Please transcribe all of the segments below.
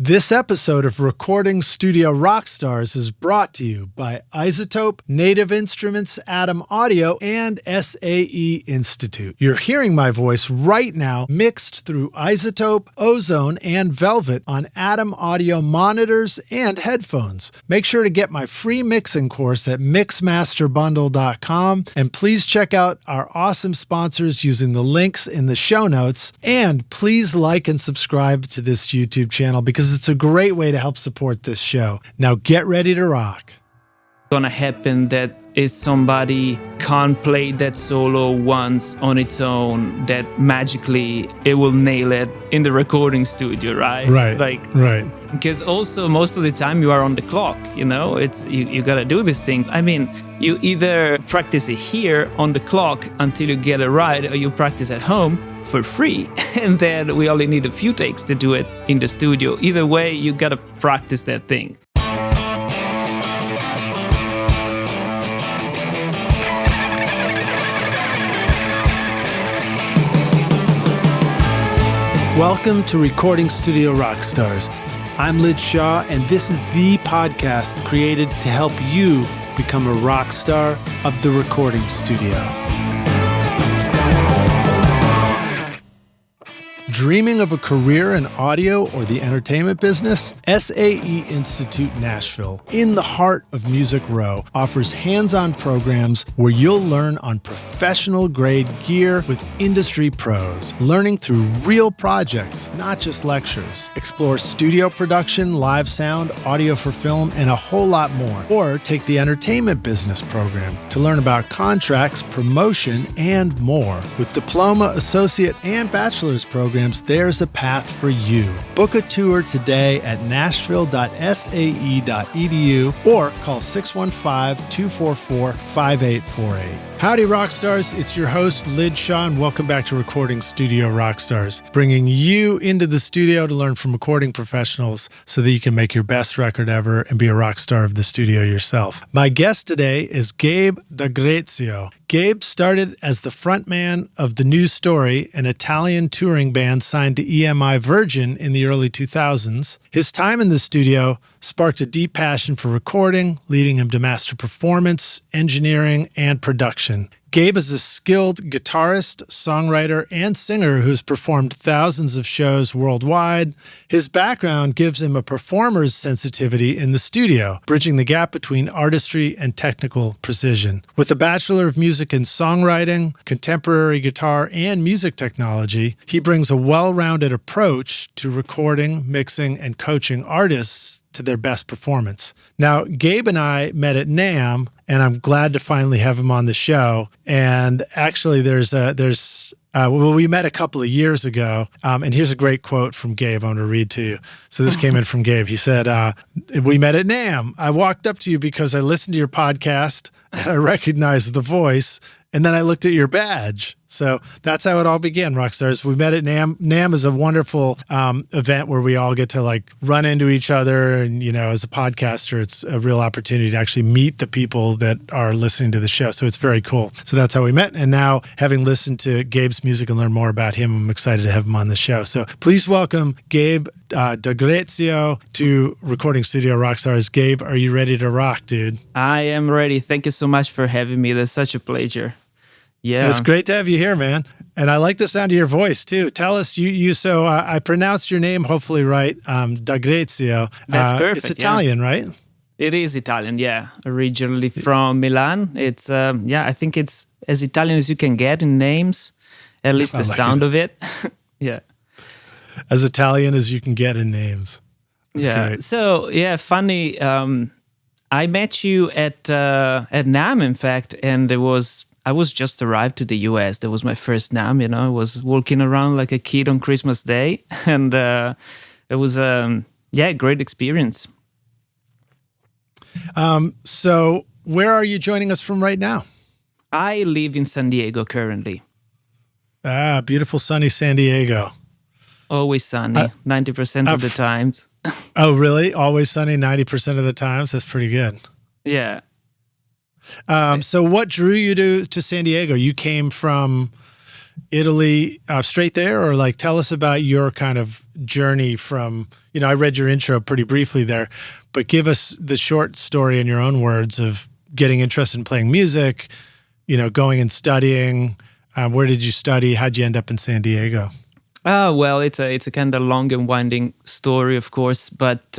This episode of Recording Studio Rockstars is brought to you by Isotope, Native Instruments, Atom Audio, and SAE Institute. You're hearing my voice right now mixed through Isotope, Ozone, and Velvet on Atom Audio monitors and headphones. Make sure to get my free mixing course at mixmasterbundle.com, and please check out our awesome sponsors using the links in the show notes. And please like and subscribe to this YouTube channel because it's a great way to help support this show. Now get ready to rock. Gonna happen that is somebody can't play that solo once on its own, that magically it will nail it in the recording studio, right? Right. Because also most of the time you are on the clock, it's you gotta do this thing. I mean, you either practice it here on the clock until you get it right, or you practice at home for free, and then we only need a few takes to do it in the studio. Either way, you gotta practice that thing. Welcome to Recording Studio Rockstars. I'm Lid Shaw, and this is the podcast created to help you become a rock star of the recording studio. Dreaming of a career in audio or the entertainment business? SAE Institute Nashville, in the heart of Music Row, offers hands-on programs where you'll learn on professional-grade gear with industry pros, learning through real projects, not just lectures. Explore studio production, live sound, audio for film, and a whole lot more. Or take the entertainment business program to learn about contracts, promotion, and more. With diploma, associate, and bachelor's programs, there's a path for you. Book a tour today at nashville.sae.edu or call 615-244-5848. Howdy, Rockstars. It's your host, Lid Shaw, and welcome back to Recording Studio Rockstars, bringing you into the studio to learn from recording professionals so that you can make your best record ever and be a rock star of the studio yourself. My guest today is Gabe Dagrezio. Gabe started as the frontman of The New Story, an Italian touring band signed to EMI Virgin in the early 2000s. His time in the studio sparked a deep passion for recording, leading him to master performance, engineering, and production. Gabe is a skilled guitarist, songwriter, and singer who's performed thousands of shows worldwide. His background gives him a performer's sensitivity in the studio, bridging the gap between artistry and technical precision. With a Bachelor of Music in Songwriting, Contemporary Guitar, and Music Technology, he brings a well-rounded approach to recording, mixing, and coaching artists to their best performance. Now, Gabe and I met at NAMM, and I'm glad to finally have him on the show. And actually, we met a couple of years ago, and here's a great quote from Gabe I'm going to read to you. So this came in from Gabe. He said, we met at NAMM. I walked up to you because I listened to your podcast, and I recognized the voice, and then I looked at your badge. So that's how it all began, Rockstars. We met at NAMM. NAMM is a wonderful event where we all get to run into each other. And, as a podcaster, it's a real opportunity to actually meet the people that are listening to the show. So it's very cool. So that's how we met. And now, having listened to Gabe's music and learned more about him, I'm excited to have him on the show. So please welcome Gabe Dagrezio to Recording Studio Rockstars. Gabe, are you ready to rock, dude? I am ready. Thank you so much for having me. That's such a pleasure. Yeah. It's great to have you here, man. And I like the sound of your voice, too. Tell us, so I pronounced your name hopefully right, Dagrezio. That's perfect. It's Italian, right? It is Italian, yeah. Originally from Milan. It's, I think it's as Italian as you can get in names, at least the sound of it. Yeah. As Italian as you can get in names. That's great. So, funny. I met you at NAMM, in fact, and I was just arrived to the US. That was my first NAMM, I was walking around like a kid on Christmas Day. And it was, a great experience. So where are you joining us from right now? I live in San Diego currently. Beautiful sunny San Diego. Always sunny, 90% of the times. Oh, really? Always sunny 90% of the times? That's pretty good. Yeah. So what drew you to San Diego? You came from Italy, straight there, or like tell us about your kind of journey from, I read your intro pretty briefly there, but give us the short story in your own words of getting interested in playing music, going and studying. Where did you study? How'd you end up in San Diego? Well, it's a kind of long and winding story, of course. But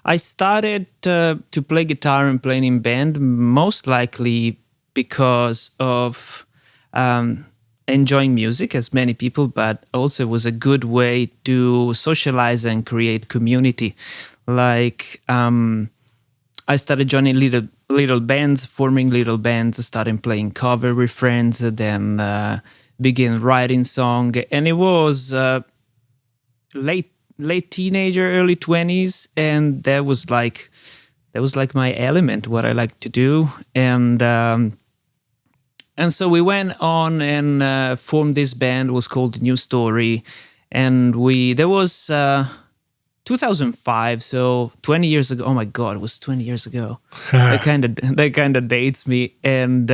I started to play guitar and playing in band most likely because of enjoying music, as many people, but also was a good way to socialize and create community. Like I started joining little bands, forming little bands, started playing cover with friends, then began writing song, and it was late teenager, early 20s, and that was like my element, what I like to do, and so we went on and formed this band. It was called New Story, and there was 2005, so 20 years ago. Oh my God, it was 20 years ago. that kind of dates me, and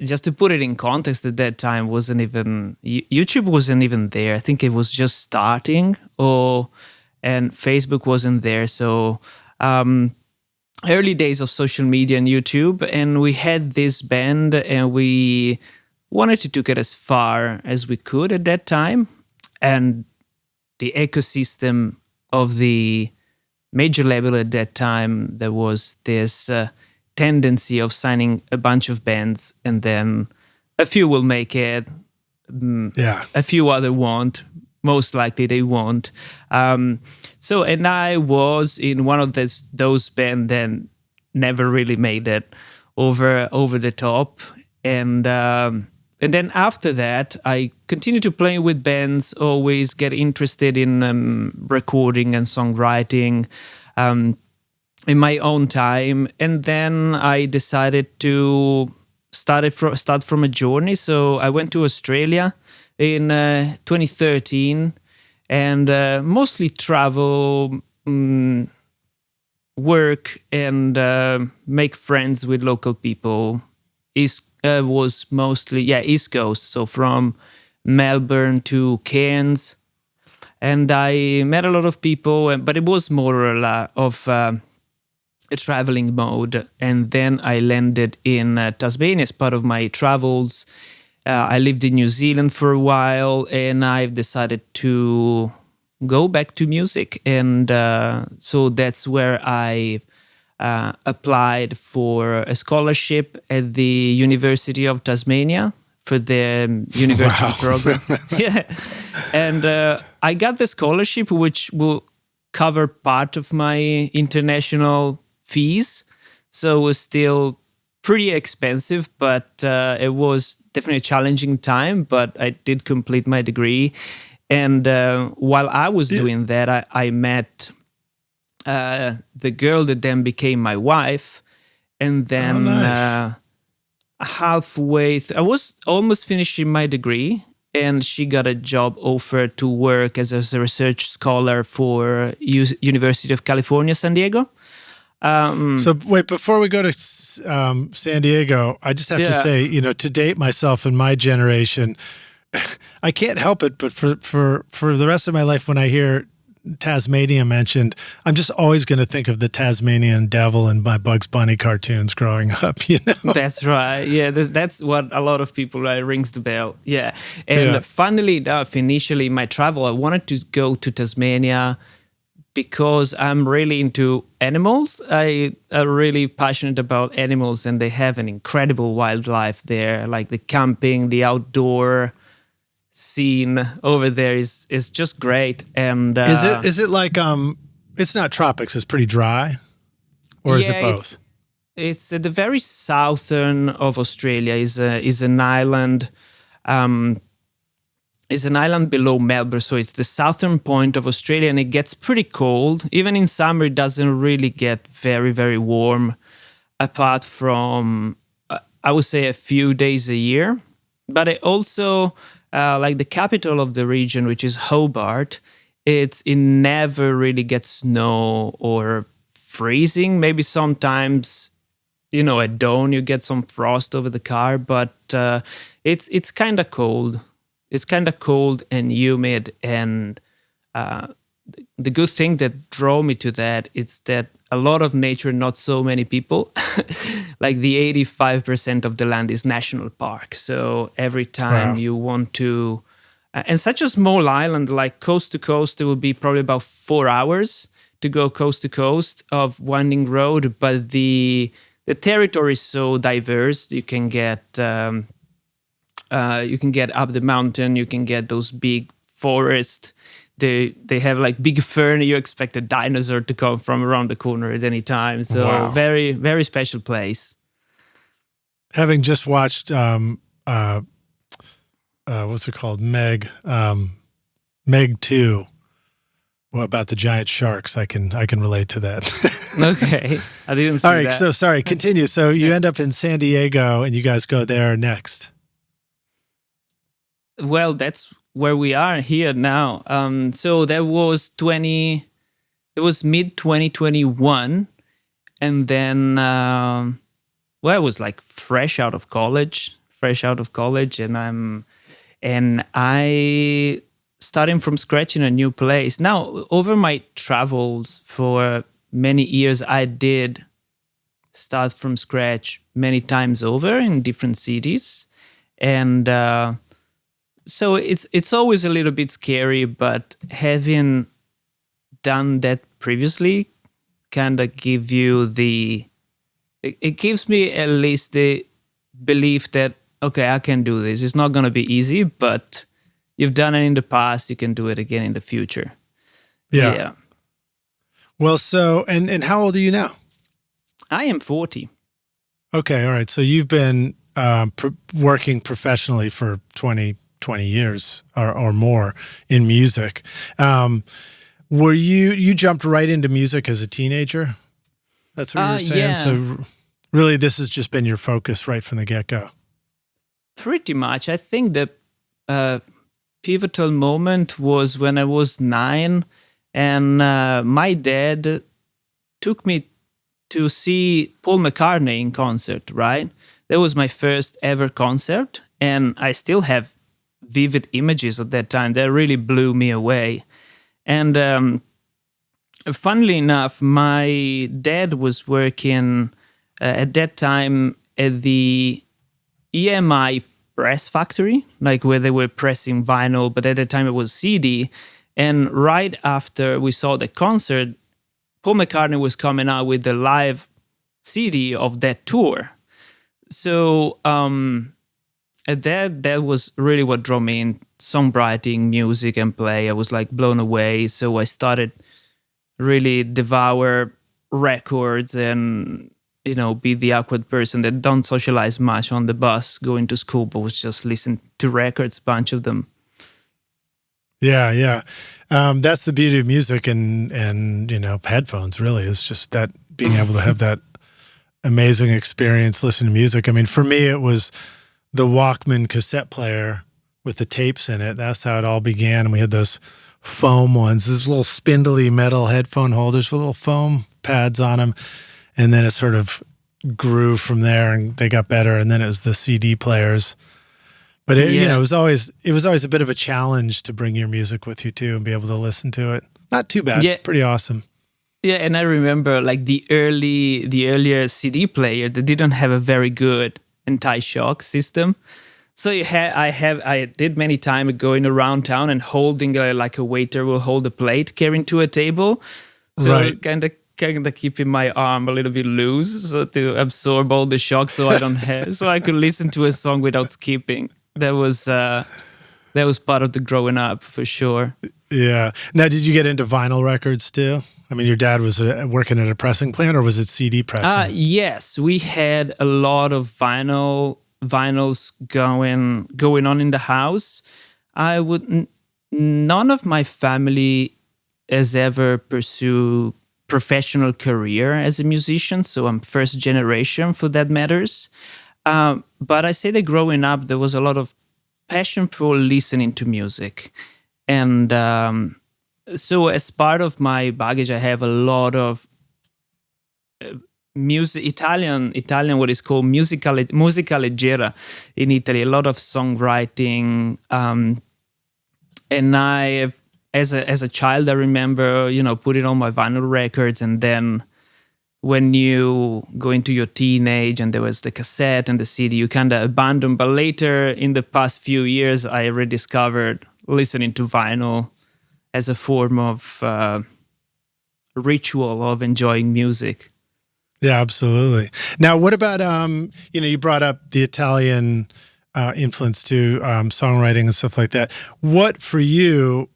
just to put it in context, at that time YouTube wasn't even there. I think it was just starting, and Facebook wasn't there. So early days of social media and YouTube, and we had this band, and we wanted to take it as far as we could at that time. And the ecosystem of the major label at that time, there was this tendency of signing a bunch of bands, and then a few will make it, a few other won't. Most likely they won't. So, and I was in one of those bands that never really made it over the top, and then after that, I continued to play with bands. Always get interested in recording and songwriting in my own time, and then I decided to start from a journey. So I went to Australia in 2013, and mostly travel, work, and make friends with local people. Was mostly East Coast, so from Melbourne to Cairns, and I met a lot of people, but it was more of a traveling mode. And then I landed in Tasmania as part of my travels. I lived in New Zealand for a while, and I've decided to go back to music. And so that's where I applied for a scholarship at the University of Tasmania for the university program. Yeah. And I got the scholarship, which will cover part of my international fees. So it was still pretty expensive, but it was definitely a challenging time, but I did complete my degree. And while I was doing that, I met the girl that then became my wife. And then halfway, I was almost finishing my degree, and she got a job offer to work as a research scholar for University of California, San Diego. So wait, before we go to San Diego, I just have to say, to date myself and my generation, I can't help it, but for the rest of my life, when I hear Tasmania mentioned, I'm just always going to think of the Tasmanian devil in my Bugs Bunny cartoons growing up, That's right. Yeah, that's what a lot of people rings the bell. Yeah. And funnily enough, initially in my travel, I wanted to go to Tasmania because I'm really into animals. I am really passionate about animals, and they have an incredible wildlife there, like the camping, the outdoor scene over there is just great. And is it like it's not tropics, it's pretty dry, or is it both? It's at the very southern of Australia. Is an island. Is an island below Melbourne, so it's the southern point of Australia, and it gets pretty cold. Even in summer, it doesn't really get very, very warm, apart from I would say a few days a year. But it also, like the capital of the region, which is Hobart, it never really gets snow or freezing. Maybe sometimes at dawn you get some frost over the car, but it's kind of cold. It's kind of cold and humid, and the good thing that drew me to that is that a lot of nature, not so many people. Like the 85% of the land is national park. So every time you want to, and such a small island, like coast to coast, it would be probably about 4 hours to go coast to coast of winding road. But the territory is so diverse. You can get up the mountain. You can get those big forests. They have like big fern. You expect a dinosaur to come from around the corner at any time. So very, very special place. Having just watched what's it called? Meg 2. Well, about the giant sharks, I can relate to that. Okay, I didn't see All right, that. so sorry. Continue. So you end up in San Diego, and you guys go there next. Well, that's where we are here now. So that was mid 2021, and then I was like fresh out of college, and I starting from scratch in a new place. Now, over my travels for many years, I did start from scratch many times over in different cities, and so it's always a little bit scary, but having done that previously kind of give you it gives me at least the belief that, okay, I can do this. It's not going to be easy, but you've done it in the past, you can do it again in the future. Yeah. Well, so, and how old are you now? I am 40. Okay, all right. So you've been working professionally for 20 years or more in music. Were you jumped right into music as a teenager? That's what you were saying? Yeah. So really this has just been your focus right from the get-go. Pretty much. I think the pivotal moment was when I was 9, and my dad took me to see Paul McCartney in concert, right? That was my first ever concert, and I still have vivid images of that time. That really blew me away. And funnily enough, my dad was working at that time at the EMI press factory, like where they were pressing vinyl, but at the time it was CD. And right after we saw the concert, Paul McCartney was coming out with the live CD of that tour. So that was really what drew me in songwriting, music, and play. I was like blown away. So I started really devour records and be the awkward person that don't socialize much on the bus going to school, but was just listen to records, a bunch of them. Yeah. That's the beauty of music and headphones, really, is just that being able to have that amazing experience listening to music. I mean, for me, it was the Walkman cassette player with the tapes in it. That's how it all began. And we had those foam ones, these little spindly metal headphone holders with little foam pads on them. And then it sort of grew from there, and they got better. And then it was the CD players. But it was always a bit of a challenge to bring your music with you too and be able to listen to it. Not too bad. Yeah. Pretty awesome. Yeah, and I remember like the earlier CD player that didn't have a very good anti-shock system. So I did many times going around town and holding like a waiter will hold a plate carrying to a table. So right. kind of keeping my arm a little bit loose so to absorb all the shock, so I don't have, so I could listen to a song without skipping. That was part of the growing up for sure. Yeah. Now, did you get into vinyl records too? I mean, your dad was working at a pressing plant, or was it CD pressing? Yes, we had a lot of vinyls going on in the house. None of my family has ever pursued professional career as a musician, so I'm first generation for that matters. But I say that growing up, there was a lot of passion for listening to music. And so as part of my baggage, I have a lot of music, Italian, what is called musica leggera in Italy. A lot of songwriting, and I, as a child, I remember, putting on my vinyl records, and then when you go into your teenage and there was the cassette and the CD, you kind of abandon. But later, in the past few years, I rediscovered listening to vinyl as a form of ritual of enjoying music. Yeah, absolutely. Now, what about, you brought up the Italian influence to songwriting and stuff like that. What for you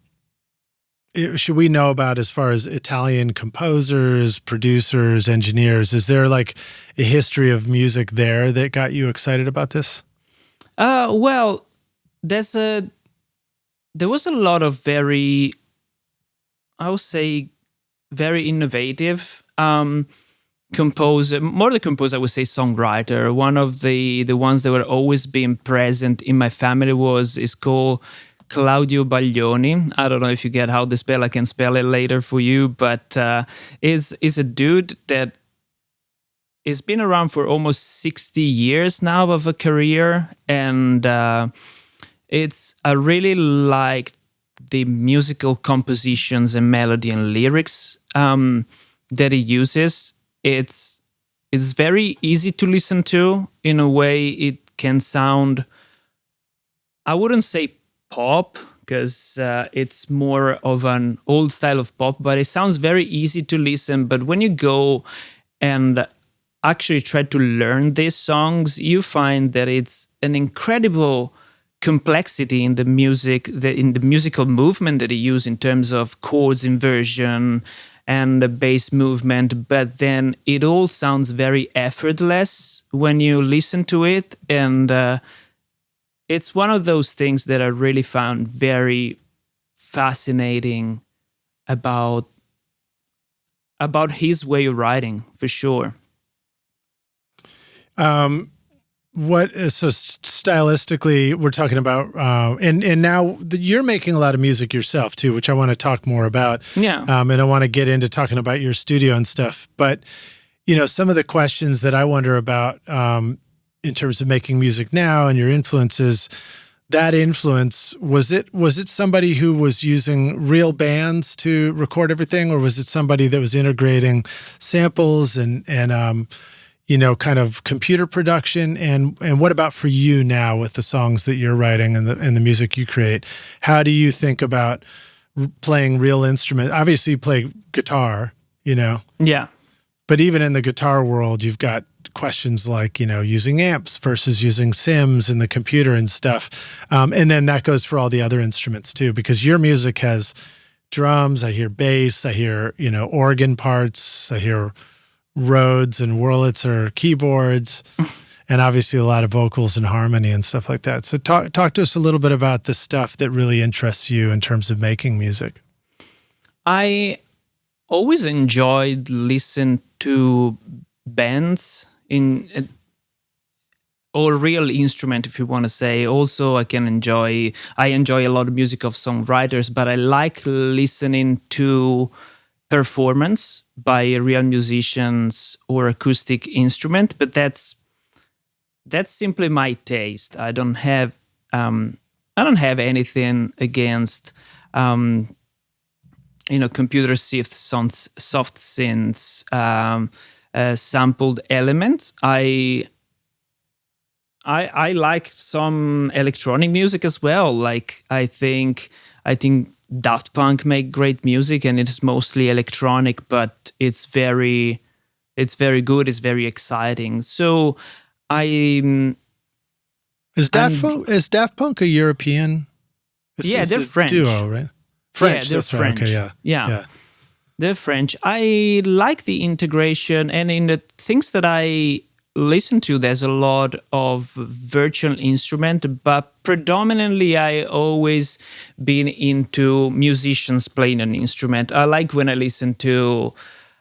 should we know about as far as Italian composers, producers, engineers? Is there like a history of music there that got you excited about this? Well, there was a lot of very, I would say, very innovative composer, more the composer, I would say songwriter. One of the ones that were always being present in my family is called Claudio Baglioni. I don't know if you get how to spell. I can spell it later for you, but is a dude that has been around for almost 60 years now of a career, and I really like the musical compositions and melody and lyrics that he uses. It's very easy to listen to. In a way, it can sound, I wouldn't say pop, because it's more of an old style of pop, but it sounds very easy to listen. But when you go and actually try to learn these songs, you find that it's an incredible complexity in the music, in the musical movement that he used in terms of chords inversion and the bass movement. But then it all sounds very effortless when you listen to it, and it's one of those things that I really found very fascinating about his way of writing, for sure. So stylistically, we're talking about, and now you're making a lot of music yourself too, which I want to talk more about. Yeah. And I want to get into talking about your studio and stuff. But, some of the questions that I wonder about, in terms of making music now and your influences, that influence, was it somebody who was using real bands to record everything, or was it somebody that was integrating samples and kind of computer production? And what about for you now with the songs that you're writing and the music you create? How do you think about playing real instrument? Obviously you play guitar, Yeah. But even in the guitar world, you've got questions like, using amps versus using Sims in the computer and stuff. And then that goes for all the other instruments too, because your music has drums, I hear bass, I hear, organ parts, I hear Rhodes and Wurlitzer keyboards, and obviously a lot of vocals and harmony and stuff like that. So talk to us a little bit about the stuff that really interests you in terms of making music. I always enjoyed listening to bands or real instrument, if you want to say. Also, I enjoy a lot of music of songwriters, but I like listening to performance by real musicians or acoustic instrument. But that's simply my taste. I don't have anything against computer soft synths, sampled elements. I like some electronic music as well. Like I think Daft Punk make great music, and it's mostly electronic, but it's very good. It's very exciting. So is Daft Punk a European? They're French. Duo, right? French. Yeah, they're French. Right. Okay, yeah. They're French. I like the integration, and in the things that I listen to, there's a lot of virtual instrument, but predominantly I always been into musicians playing an instrument. I like when I listen to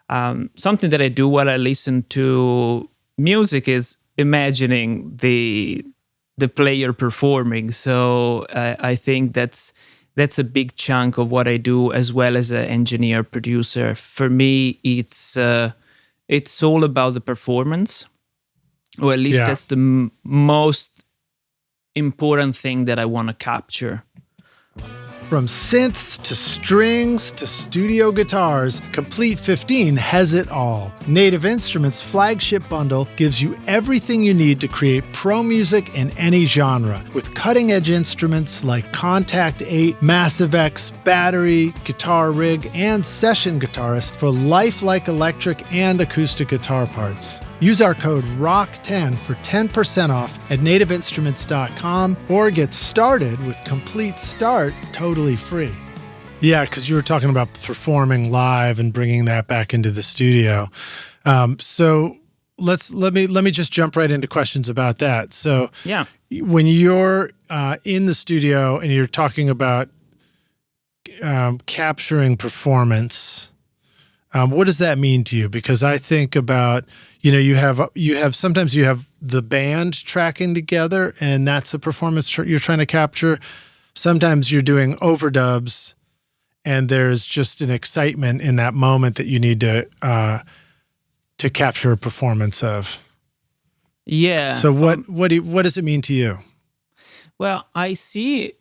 something that I do while I listen to music is imagining the player performing. So I think that's a big chunk of what I do, as well as an engineer producer. For me, it's it's all about the performance, or at least Yeah. that's the most important thing that I want to capture. From synths to strings to studio guitars, Complete 15 has it all. Native Instruments' flagship bundle gives you everything you need to create pro music in any genre, with cutting-edge instruments like Contact 8, Massive X, battery, guitar rig, and session guitarist for lifelike electric and acoustic guitar parts. Use our code ROCK10 for 10% off at nativeinstruments.com or get started with Complete Start totally free. Yeah, because you were talking about performing live and bringing that back into the studio. So let me just jump right into questions about that. So Yeah. when you're in the studio and you're talking about capturing performance, what does that mean to you? Because I think about, you have sometimes you have the band tracking together, and that's a performance you're trying to capture. Sometimes you're doing overdubs, and there's just an excitement in that moment that you need to capture a performance of. Yeah. So what does it mean to you? Well, I see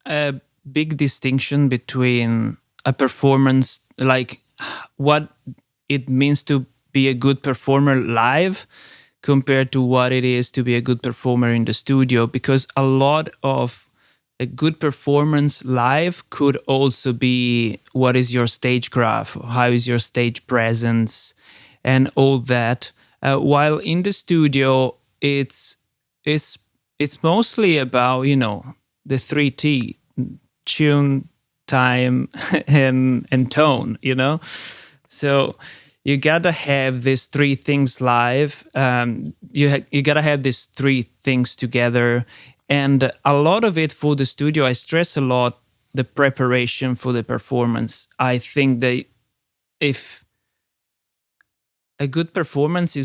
a big distinction between a performance, like what it means to be a good performer live compared to what it is to be a good performer in the studio, because a lot of a good performance live could also be what is your stagecraft, how is your stage presence, and all that. While in the studio, it's mostly about the 3T: tune, time, and tone. So you gotta have these three things live. You gotta have these three things together. And a lot of it for the studio, I stress a lot the preparation for the performance. I think that if a good performance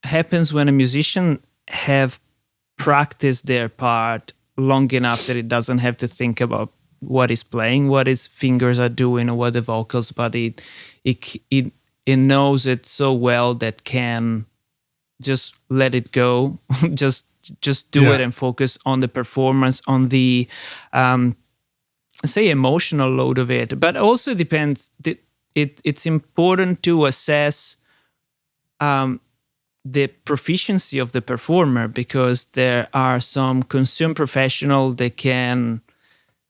happens when a musician have practiced their part long enough that it doesn't have to think about what is playing, what his fingers are doing, or what the vocals, but it knows it so well that can just let it go, just do it and focus on the performance, on the say emotional load of it. But also depends. It's important to assess the proficiency of the performer, because there are some consumer professional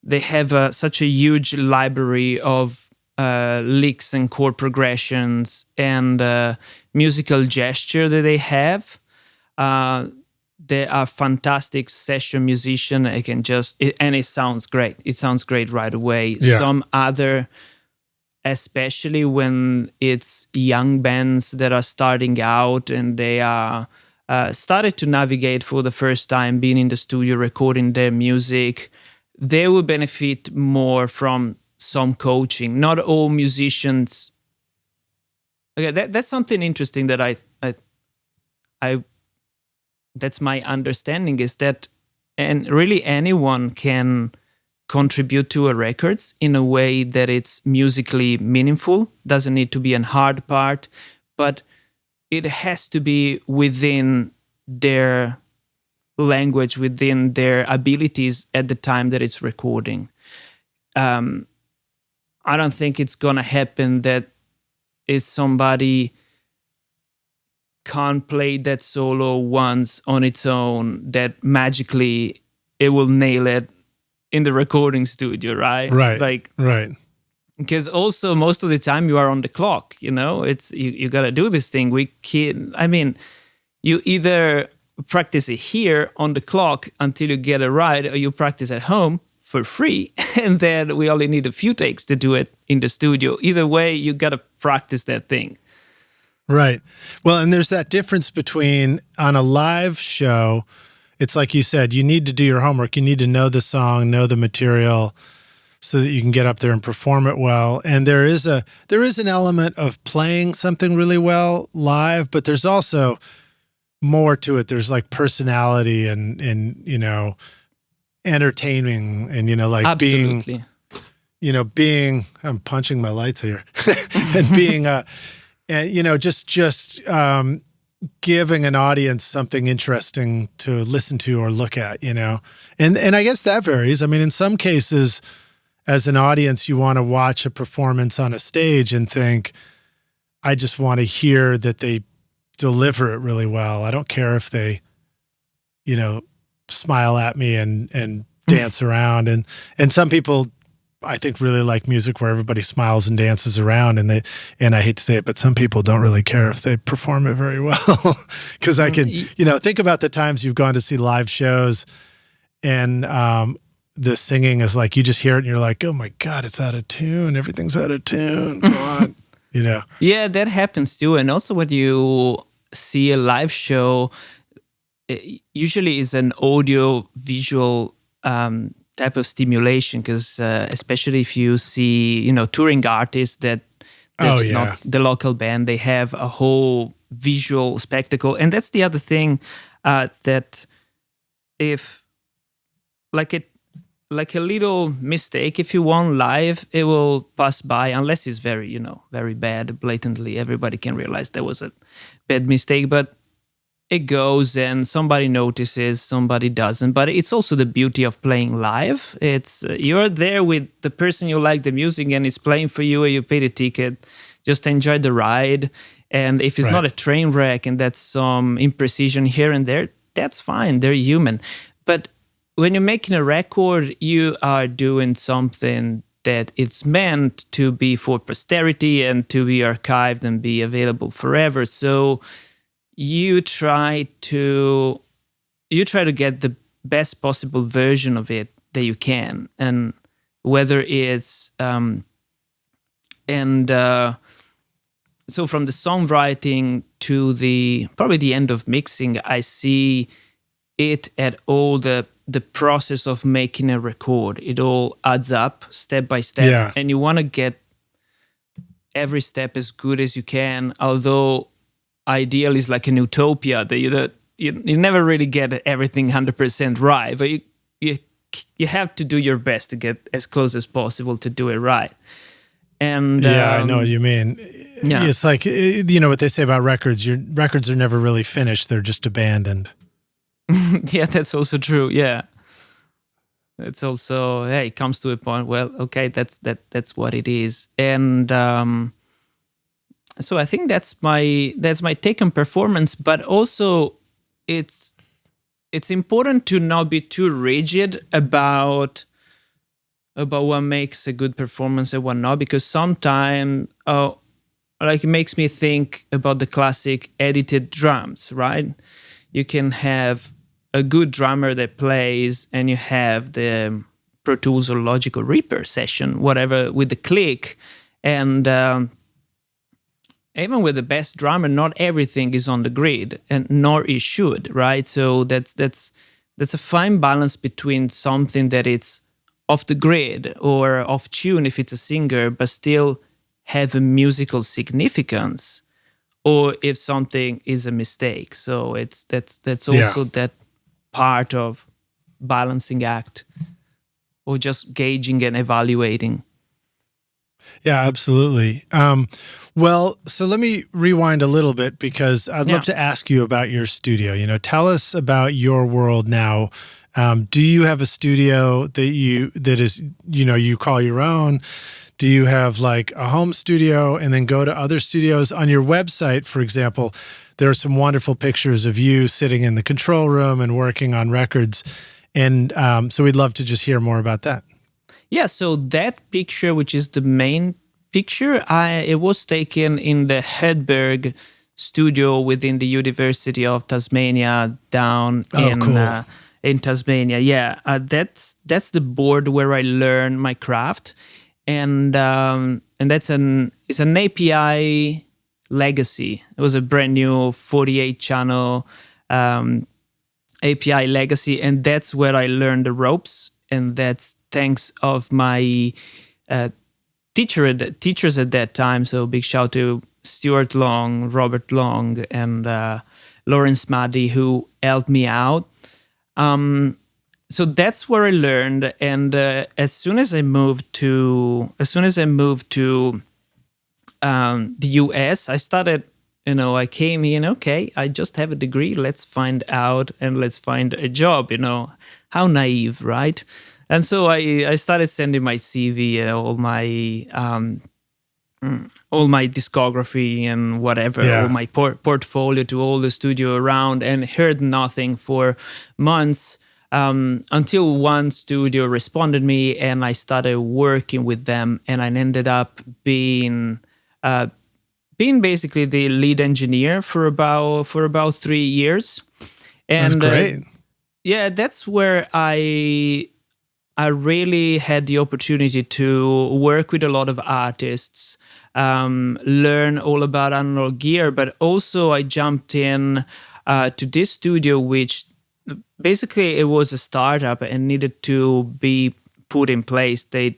they have such a huge library of licks and chord progressions and musical gesture that they have. They are fantastic session musician. And it sounds great. It sounds great right away. Yeah. Some other, especially when it's young bands that are starting out and they are started to navigate for the first time, being in the studio, recording their music, they will benefit more from some coaching. Not all musicians. Okay, that's something interesting that I that's my understanding, is that, and really anyone can contribute to a records in a way that it's musically meaningful. Doesn't need to be a hard part, but it has to be within their language, within their abilities at the time that it's recording. I don't think it's gonna happen that if somebody can't play that solo once on its own, that magically it will nail it in the recording studio, right? Right. Because also most of the time you are on the clock, it's you gotta do this thing. You either practice it here on the clock until you get it right, or you practice at home for free, and then we only need a few takes to do it in the studio. Either way, you gotta practice that thing. Right. Well, and there's that difference between on a live show, it's like you said, you need to do your homework. You need to know the song, know the material, so that you can get up there and perform it well. And there is an element of playing something really well live, but there's also more to it. There's like personality and entertaining and like Absolutely. being I'm punching my lights here and being and just giving an audience something interesting to listen to or look at, and I guess that varies. I mean, in some cases, as an audience, you want to watch a performance on a stage and think, I just want to hear that they deliver it really well. I don't care if they, smile at me and dance around. And some people, I think, really like music where everybody smiles and dances around, and I hate to say it, but some people don't really care if they perform it very well. Because I can, think about the times you've gone to see live shows and the singing is like, you just hear it and you're like, oh my God, it's out of tune. Everything's out of tune. Come on, Yeah, that happens too. And also when you see a live show, it usually is an audio visual type of stimulation, because especially if you see, touring artists that's not the local band, they have a whole visual spectacle. And that's the other thing, that if like a little mistake, if you want live, it will pass by, unless it's very, very bad, blatantly. Everybody can realize there was a bad mistake, but it goes and somebody notices, somebody doesn't. But it's also the beauty of playing live. It's you're there with the person you like the music and it's playing for you and you pay the ticket. Just enjoy the ride. And if it's not a train wreck and that's some imprecision here and there, that's fine. They're human. But when you're making a record, you are doing something that it's meant to be for posterity and to be archived and be available forever. So you try to get the best possible version of it that you can, and whether it's so from the songwriting to probably the end of mixing, I see it at all the process of making a record. It all adds up step by step, and you want to get every step as good as you can. Although ideal is like an utopia that you never really get everything 100% right, but you have to do your best to get as close as possible to do it right. And I know what you mean. Yeah. It's like, what they say about records. Your records are never really finished; they're just abandoned. Yeah, that's also true. Yeah, it's also it comes to a point. Well, okay, that's what it is, and so I think that's my take on performance. But also, it's important to not be too rigid about what makes a good performance and what not, because sometimes, it makes me think about the classic edited drums, right? You can have a good drummer that plays, and you have the Pro Tools or Logic or Reaper session, whatever, with the click, and even with the best drummer, not everything is on the grid, and nor it should, right? So that's a fine balance between something that it's off the grid or off tune if it's a singer, but still have a musical significance, or if something is a mistake. So that's also that part of balancing act, or just gauging and evaluating. Yeah, absolutely. Well, so let me rewind a little bit, because I'd love to ask you about your studio. Tell us about your world now. Do you have a studio that is, you call your own? Do you have like a home studio and then go to other studios? On your website, for example, there are some wonderful pictures of you sitting in the control room and working on records. And so we'd love to just hear more about that. Yeah, so that picture, which is the main picture, it was taken in the Hedberg studio within the University of Tasmania down in Tasmania. Yeah, that's the board where I learn my craft, and it's an API legacy. It was a brand new 48 channel API legacy, and that's where I learned the ropes, and that's thanks of my teachers at that time. So big shout to Stuart Long, Robert Long, and Lawrence Maddy, who helped me out. So that's where I learned. And as soon as I moved to the US. I started, I came in, okay, I just have a degree. Let's find out and let's find a job, how naive, right? And so I started sending my CV and all my discography and whatever, all my portfolio to all the studio around, and heard nothing for months until one studio responded me, and I started working with them, and I ended up being basically the lead engineer for about 3 years. And that's great. Yeah, that's where I really had the opportunity to work with a lot of artists, learn all about analog gear, but also I jumped in to this studio, which basically it was a startup and needed to be put in place. They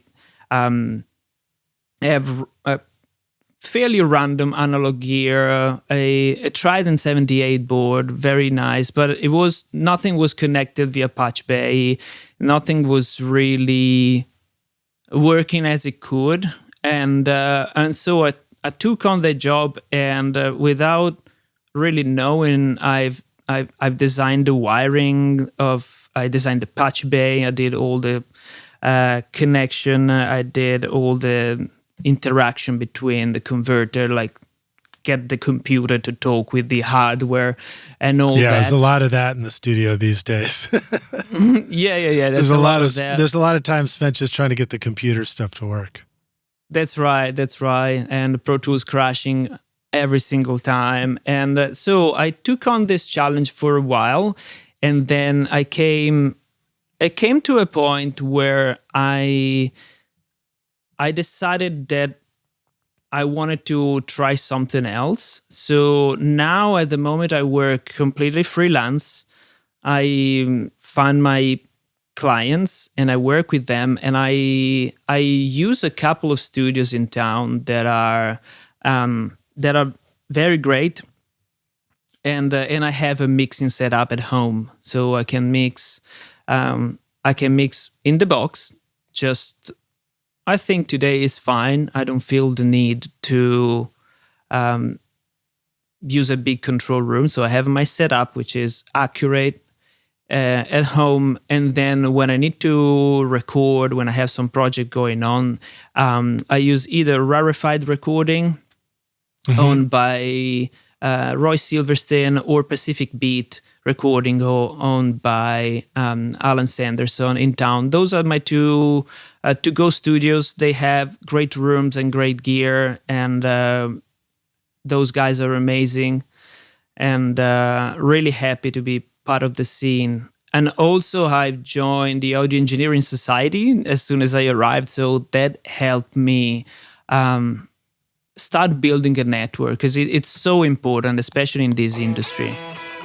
have a fairly random analog gear, a Trident 78 board, very nice, but nothing was connected via patch bay. Nothing was really working as it could, and so I took on the job, and without really knowing, I've designed the wiring I designed the patch bay. I did all the connection. I did all the interaction between the converter, like get the computer to talk with the hardware and all that. Yeah, there's a lot of that in the studio these days. Yeah. There's a lot of that. There's a lot of time spent just trying to get the computer stuff to work. That's right. And Pro Tools crashing every single time. And so I took on this challenge for a while, and then I came to a point where I decided that I wanted to try something else. So now at the moment I work completely freelance. I find my clients and I work with them, and I use a couple of studios in town that are very great. And I have a mixing setup at home, so I can mix in the box. Just I think today is fine. I don't feel the need to use a big control room. So I have my setup, which is accurate at home. And then when I need to record, when I have some project going on, I use either rarefied recording owned by Roy Silverstein, or Pacific Beat recording owned by Alan Sanderson in town. Those are my two to-go studios. They have great rooms and great gear, and those guys are amazing, and really happy to be part of the scene. And also I've joined the Audio Engineering Society as soon as I arrived, so that helped me start building a network, because it's so important, especially in this industry.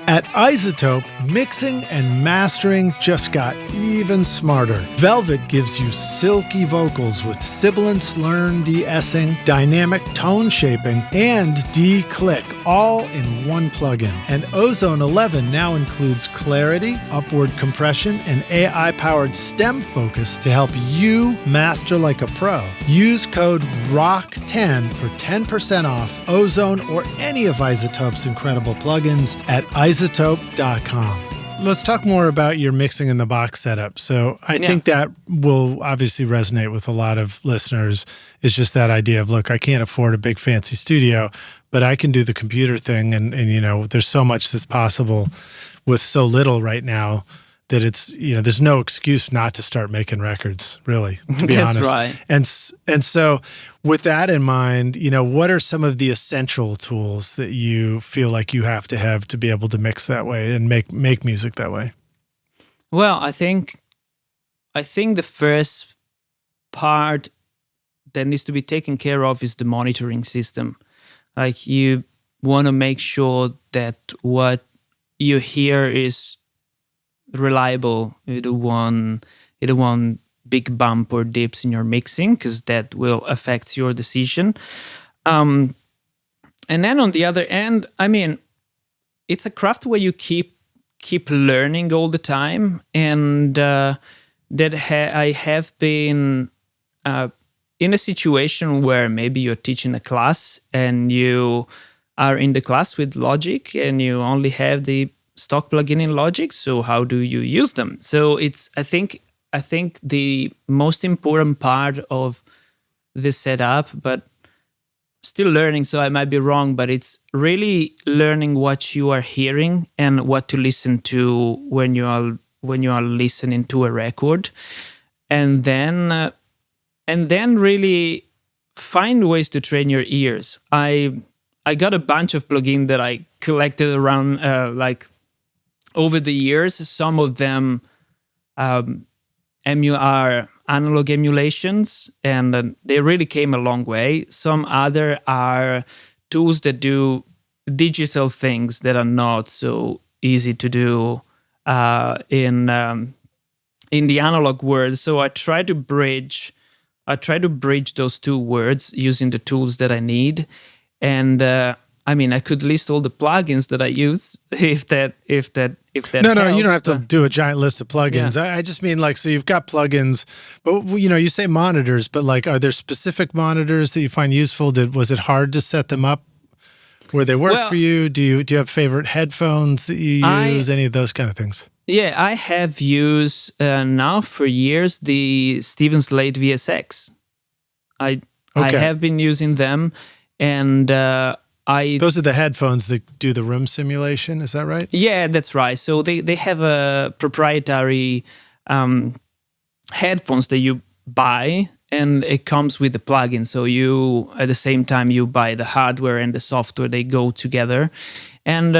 At Isotope, mixing and mastering just got even smarter. Velvet gives you silky vocals with sibilant slurn de-essing, dynamic tone shaping, and D-click, all in one plugin. And Ozone 11 now includes clarity, upward compression, and AI-powered stem focus to help you master like a pro. Use code ROCK10 for 10% off Ozone or any of Isotope's incredible plugins at isotope.com. Let's talk more about your mixing in the box setup. So I think that will obviously resonate with a lot of listeners. It's just that idea of, look, I can't afford a big fancy studio, but I can do the computer thing. And there's so much that's possible with so little right now that it's, there's no excuse not to start making records, really, to be honest. Right. And so with that in mind, what are some of the essential tools that you feel like you have to be able to mix that way and make music that way? Well, I think the first part that needs to be taken care of is the monitoring system. Like, you want to make sure that what you hear is reliable. You don't want big bump or dips in your mixing, because that will affect your decision. And then on the other end, it's a craft where you keep learning all the time, and I have been in a situation where maybe you're teaching a class and you are in the class with Logic and you only have the stock plugin in Logic, so how do you use them? So it's I think the most important part of this setup, but still learning, so I might be wrong, but it's really learning what you are hearing and what to listen to when you are listening to a record, and then really find ways to train your ears. I got a bunch of plugins that I collected around like over the years. Some of them are analog emulations, and they really came a long way. Some other are tools that do digital things that are not so easy to do in the analog world. So I try to bridge those two worlds using the tools that I need. And I could list all the plugins that I use if that No, helps. you don't have to do a giant list of plugins. Yeah. I just mean like, so you've got plugins, but you say monitors, but like, are there specific monitors that you find useful? Was it hard to set them up where they work for you? Do you have favorite headphones that you use? Any of those kind of things? Yeah, I have used now for years the Steven Slate VSX. I have been using them, and those are the headphones that do the room simulation. Is that right? Yeah, that's right. So they have a proprietary headphones that you buy, and it comes with the plugin. So you, at the same time, you buy the hardware and the software. They go together. And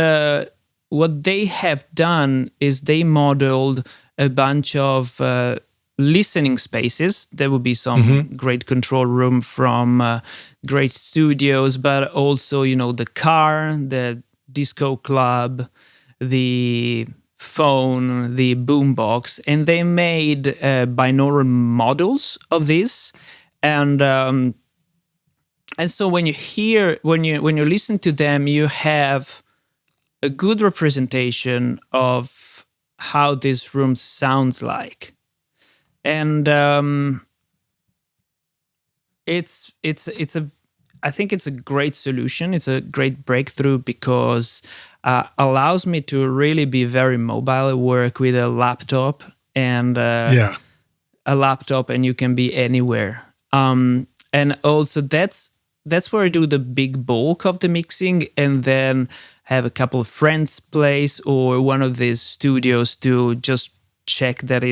what they have done is they modeled a bunch of listening spaces. There will be some great control room from great studios, but also, the car, the disco club, the phone, the boombox, and they made binaural models of this. And so when you listen to them, you have a good representation of how this room sounds like. And I think it's a great solution. It's a great breakthrough because allows me to really be very mobile at work with a laptop and a laptop, and you can be anywhere. And also that's where I do the big bulk of the mixing, and then have a couple of friends' place or one of these studios to just check that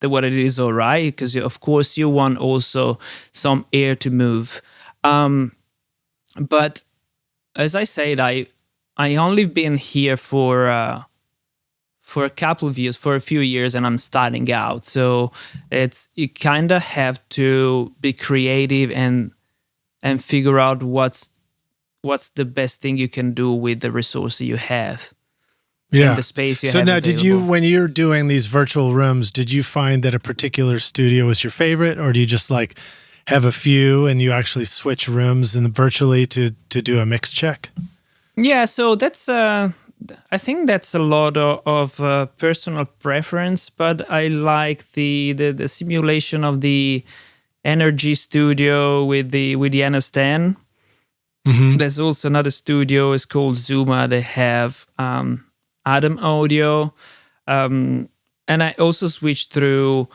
what it is all right, because of course you want also some air to move. But as I said, I only been here for a couple of years, for a few years, and I'm starting out. So you kind of have to be creative and figure out what's the best thing you can do with the resources you have. Yeah. The space you have. So now, available. when you're doing these virtual rooms, did you find that a particular studio was your favorite, or do you just like have a few and you actually switch rooms and virtually to do a mix check? Yeah. So that's I think that's a lot of personal preference, but I like the simulation of the Energy Studio with the NS10. There's also another studio. It's called Zuma. They have Adam Audio, and I also switched through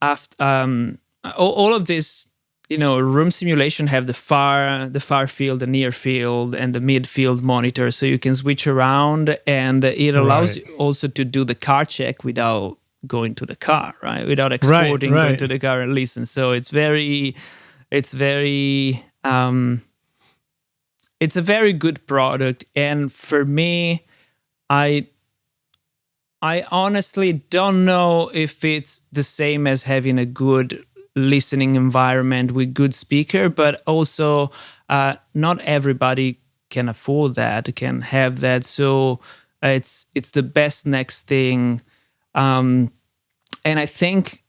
after all of this. Room simulation have the far field, the near field, and the mid field monitor, so you can switch around, and it allows you also to do the car check without going to the car, right? Without exporting, going to the car and listen. So it's a very good product, and for me, I honestly don't know if it's the same as having a good listening environment with good speaker, but also not everybody can afford that, can have that. So it's the best next thing, and I think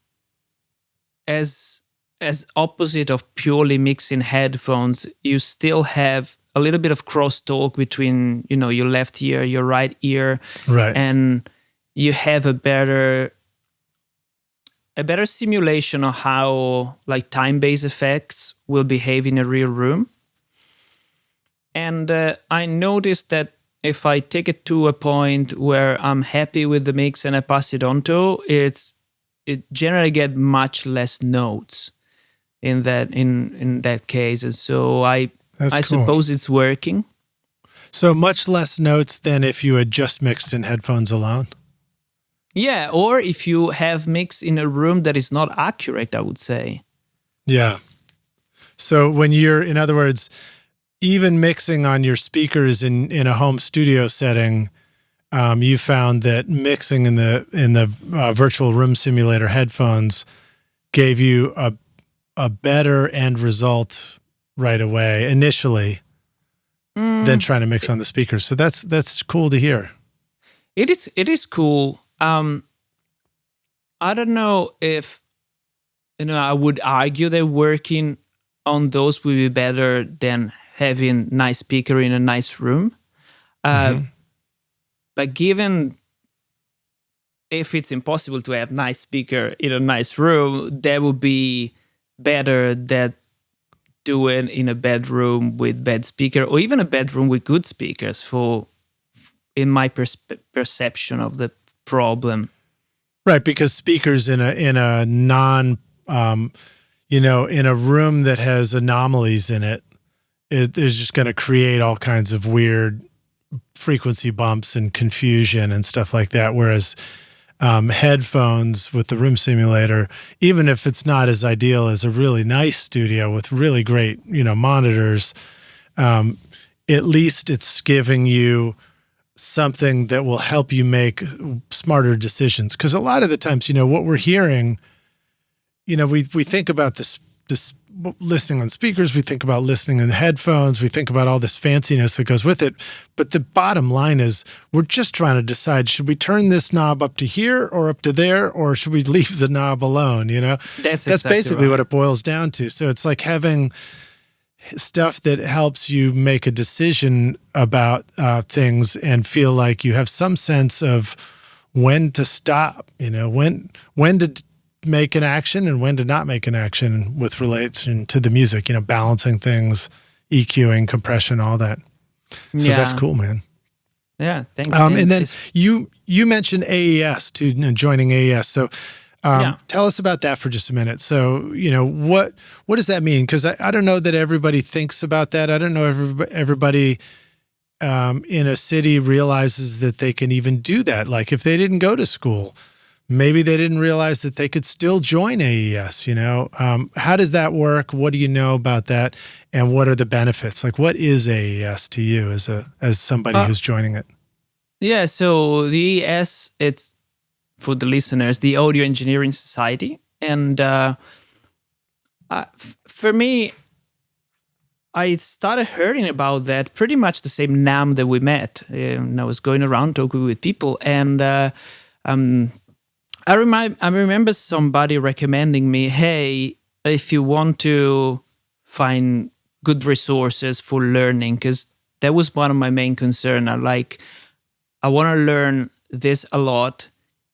as opposite of purely mixing headphones, you still have a little bit of crosstalk between, your left ear, your right ear. Right. And you have a better a better simulation of how like time-based effects will behave in a real room. And I noticed that if I take it to a point where I'm happy with the mix and I pass it on to, it generally get much less notes in that case. And so I Cool. suppose it's working. So much less notes than if you had just mixed in headphones alone? Yeah, or if you have mix in a room that is not accurate, I would say. Yeah. So when you're, in other words, even mixing on your speakers in a home studio setting, you found that mixing in the virtual room simulator headphones gave you a better end result right away initially than trying to mix on the speakers. So that's cool to hear. It is cool. I don't know if I would argue that working on those would be better than having nice speaker in a nice room. But given if it's impossible to have nice speaker in a nice room, that would be better than do it in a bedroom with bad speaker, or even a bedroom with good speakers in my perception of the problem. Right, because speakers in a non, in a room that has anomalies in it is just going to create all kinds of weird frequency bumps and confusion and stuff like that. Whereas headphones with the room simulator, even if it's not as ideal as a really nice studio with really great, monitors, at least it's giving you something that will help you make smarter decisions. Because a lot of the times, what we're hearing, we think about this listening on speakers, we think about listening in headphones, we think about all this fanciness that goes with it. But the bottom line is we're just trying to decide, should we turn this knob up to here or up to there, or should we leave the knob alone? That's exactly basically right. What it boils down to. So it's like having stuff that helps you make a decision about things and feel like you have some sense of when to stop, when to make an action and when to not make an action with relation to the music, balancing things, EQing, compression, all that. So that's cool, man. Yeah, thanks. And then you mentioned AES too, joining AES. So tell us about that for just a minute. So, what does that mean? Because I don't know that everybody thinks about that. I don't know everybody in a city realizes that they can even do that. Like if they didn't go to school, maybe they didn't realize that they could still join AES, How does that work? What do you know about that? And what are the benefits? Like what is AES to you as somebody who's joining it? Yeah, so the AES, it's, for the listeners, the Audio Engineering Society. And for me, I started hearing about that pretty much the same NAMM that we met. And I was going around talking with people. And I remember somebody recommending me, hey, if you want to find good resources for learning, because that was one of my main concerns. I want to learn this a lot.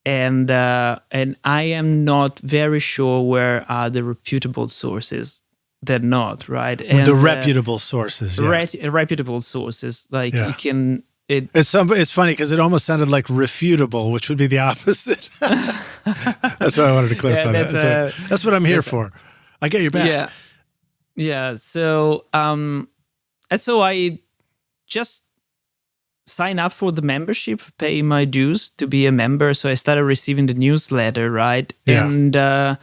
And I am not very sure where are the reputable sources. They're not, right? And, the reputable sources, yeah. Reputable sources, you can. It's funny because it almost sounded like refutable, which would be the opposite. That's why I wanted to clarify that. That's what I'm here for. I get your back. Yeah. So, I just sign up for the membership, pay my dues to be a member. So I started receiving the newsletter, right? Yeah. And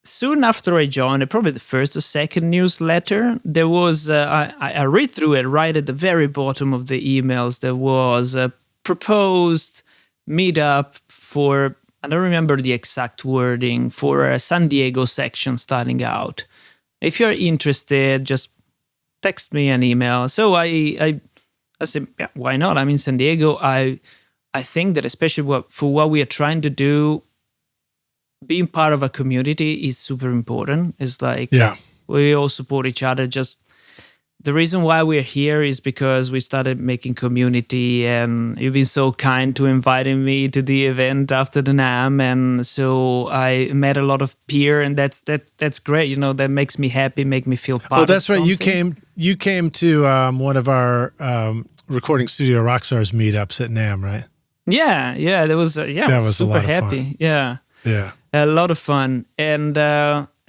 soon after I joined, probably the first or second newsletter, there was, I read through it right at the very bottom of the emails, there was a proposed meetup for, I don't remember the exact wording, for a San Diego section starting out. If you're interested, just text me an email. So I said, yeah, why not? I'm in San Diego. I think that especially for what we are trying to do, being part of a community is super important. It's like we all support each other. Just the reason why we're here is because we started making community, and you've been so kind to inviting me to the event after the NAMM, and so I met a lot of peer, and that's great. You know, that makes me happy, make me feel part. Oh, that's of right. something. You came to one of our Recording Studio Rockstars meetups at NAMM, right? Yeah, that was I was super happy. Fun. Yeah, a lot of fun, and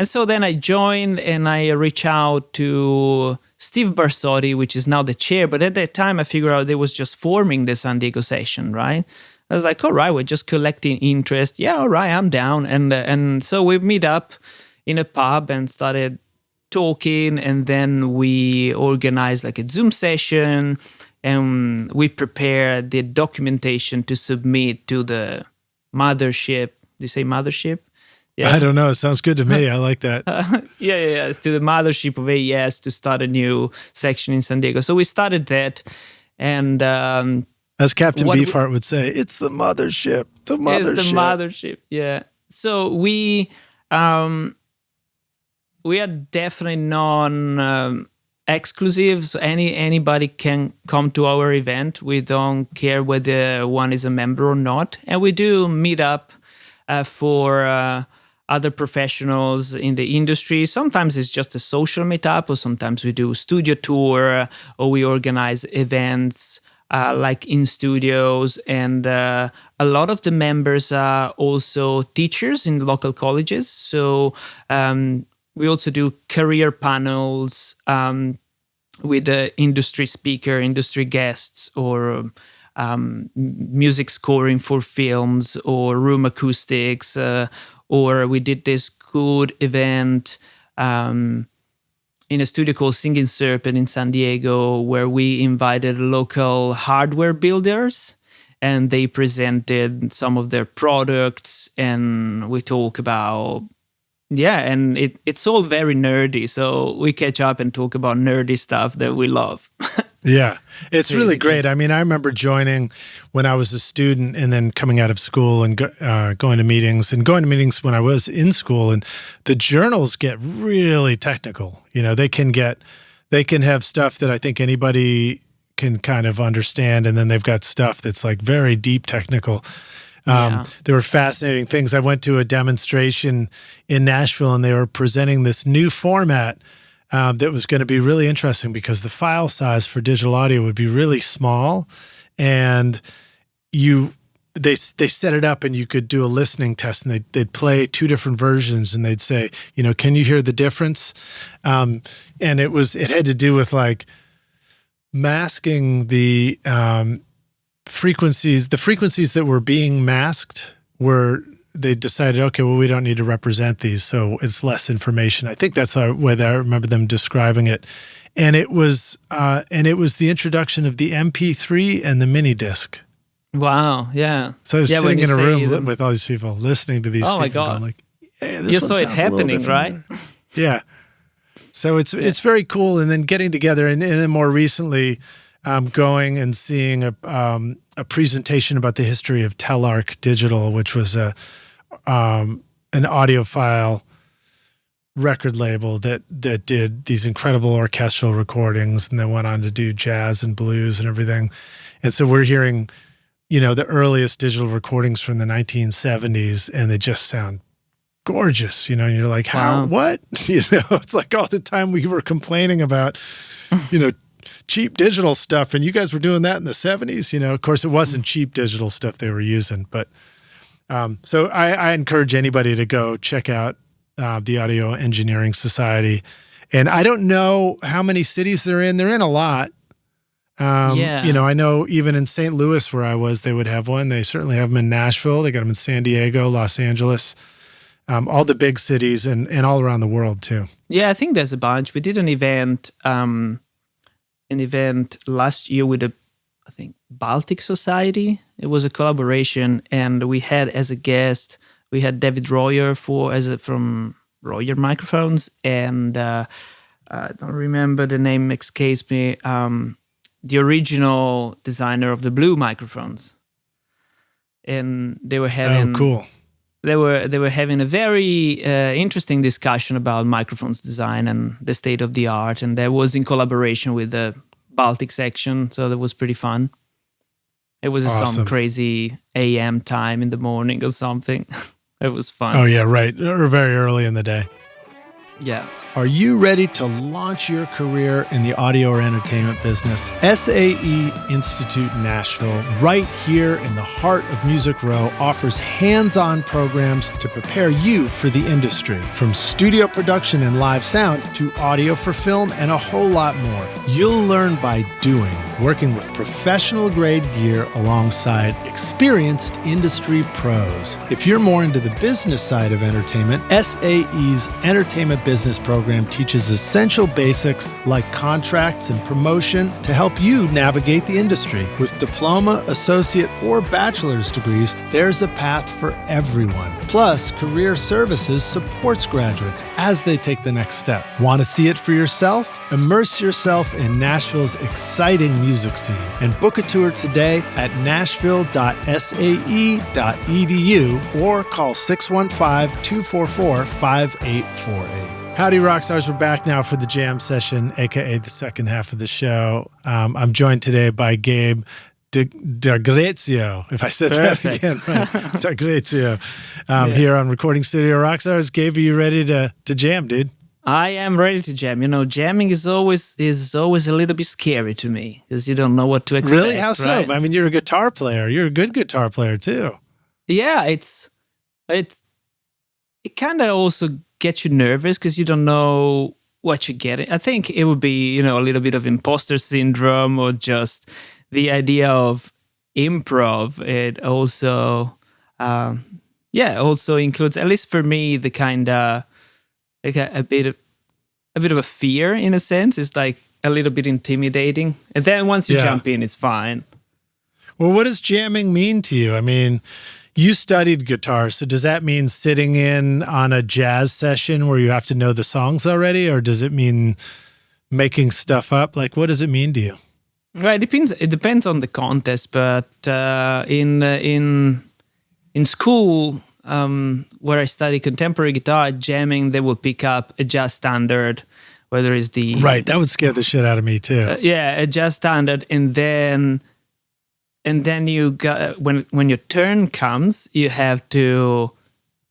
so then I joined, and I reached out to Steve Barsotti, which is now the chair. But at that time, I figured out they was just forming the San Diego session, right? I was like, all right, we're just collecting interest. Yeah, all right, I'm down. And so we meet up in a pub and started talking. And then we organized like a Zoom session, and we prepared the documentation to submit to the mothership. Do you say mothership? Yeah. I don't know. It sounds good to me. I like that. Yeah. To the mothership of AES to start a new section in San Diego. So we started that. And as Captain Beefheart would say, it's the mothership. The mothership. It's the mothership. Yeah. So we are definitely non-exclusive. So anybody can come to our event. We don't care whether one is a member or not. And we do meet up for other professionals in the industry. Sometimes it's just a social meetup, or sometimes we do studio tour, or we organize events like in studios. And a lot of the members are also teachers in local colleges. So we also do career panels with the industry speaker, industry guests, or music scoring for films, or room acoustics, or we did this good event in a studio called Singing Serpent in San Diego, where we invited local hardware builders, and they presented some of their products, and we talk about, and it's all very nerdy. So we catch up and talk about nerdy stuff that we love. Yeah, it's really great. I mean, I remember joining when I was a student, and then coming out of school and going to meetings, when I was in school, and the journals get really technical. You know, they can have stuff that I think anybody can kind of understand, and then they've got stuff that's like very deep technical. There were fascinating things. I went to a demonstration in Nashville, and they were presenting this new format that was going to be really interesting, because the file size for digital audio would be really small, and they set it up, and you could do a listening test, and they'd play two different versions, and they'd say, you know, can you hear the difference? And it had to do with like masking the frequencies. The frequencies that were being masked they decided, okay, well, we don't need to represent these, so it's less information. I think that's the way that I remember them describing it. And it was the introduction of the MP3 and the mini disc. Wow, yeah. So I was sitting in a room with all these people listening to these. Oh my God! Going like, hey, this you saw it happening, right? Yeah. So it's very cool, and then getting together, and then more recently, going and seeing a presentation about the history of Telarc Digital, which was an audiophile record label that did these incredible orchestral recordings, and then went on to do jazz and blues and everything. And so we're hearing, you know, the earliest digital recordings from the 1970s, and they just sound gorgeous, you know, and you're like, how, what? You know, it's like all the time we were complaining about, you know, cheap digital stuff, and you guys were doing that in the 70s. You know, of course, it wasn't cheap digital stuff they were using, but so I encourage anybody to go check out the Audio Engineering Society. And I don't know how many cities they're in. They're in a lot. You know, I know even in St. Louis, where I was, they would have one. They certainly have them in Nashville. They got them in San Diego, Los Angeles, all the big cities, and all around the world too. Yeah, I think there's a bunch. We did an event last year with I think Baltic Society. It was a collaboration, and we had as a guest, we had David Royer from Royer Microphones, and I don't remember the name, escapes me, the original designer of the Blue microphones. And they were having they were having a very interesting discussion about microphones design and the state of the art, and that was in collaboration with the Baltic section, so that was pretty fun. It was some crazy AM time in the morning or something. It was fun. Oh yeah, right, or very early in the day. Yeah. Are you ready to launch your career in the audio or entertainment business? SAE Institute Nashville, right here in the heart of Music Row, offers hands-on programs to prepare you for the industry. From studio production and live sound to audio for film and a whole lot more. You'll learn by doing, working with professional-grade gear alongside experienced industry pros. If you're more into the business side of entertainment, SAE's Entertainment Business Program teaches essential basics like contracts and promotion to help you navigate the industry. With diploma, associate, or bachelor's degrees, there's a path for everyone. Plus, Career Services supports graduates as they take the next step. Want to see it for yourself? Immerse yourself in Nashville's exciting music scene and book a tour today at nashville.sae.edu or call 615-244-5848. Howdy, Rockstars. We're back now for the jam session, a.k.a. the second half of the show. I'm joined today by Gabe Dagrezio, if I said Perfect. that again right. Dagrezio, here on Recording Studio Rockstars. Gabe, are you ready to jam, dude? I am ready to jam. You know, jamming is always a little bit scary to me because you don't know what to expect. Really? How so? Right? I mean, you're a guitar player. You're a good guitar player, too. Yeah, it kind of also gets you nervous because you don't know what you're getting. I think it would be, a little bit of imposter syndrome or just the idea of improv. It also, also includes, at least for me, the kind of like a bit of a fear in a sense. It's like a little bit intimidating. And then once you jump in, it's fine. Well, what does jamming mean to you? I mean, you studied guitar, so does that mean sitting in on a jazz session where you have to know the songs already, or does it mean making stuff up? Like, what does it mean to you? Right, it depends on the contest, but in school, where I study contemporary guitar, jamming, they will pick up a jazz standard, whether it's the... Right, that would scare the shit out of me too. A jazz standard, and then you got when your turn comes, you have to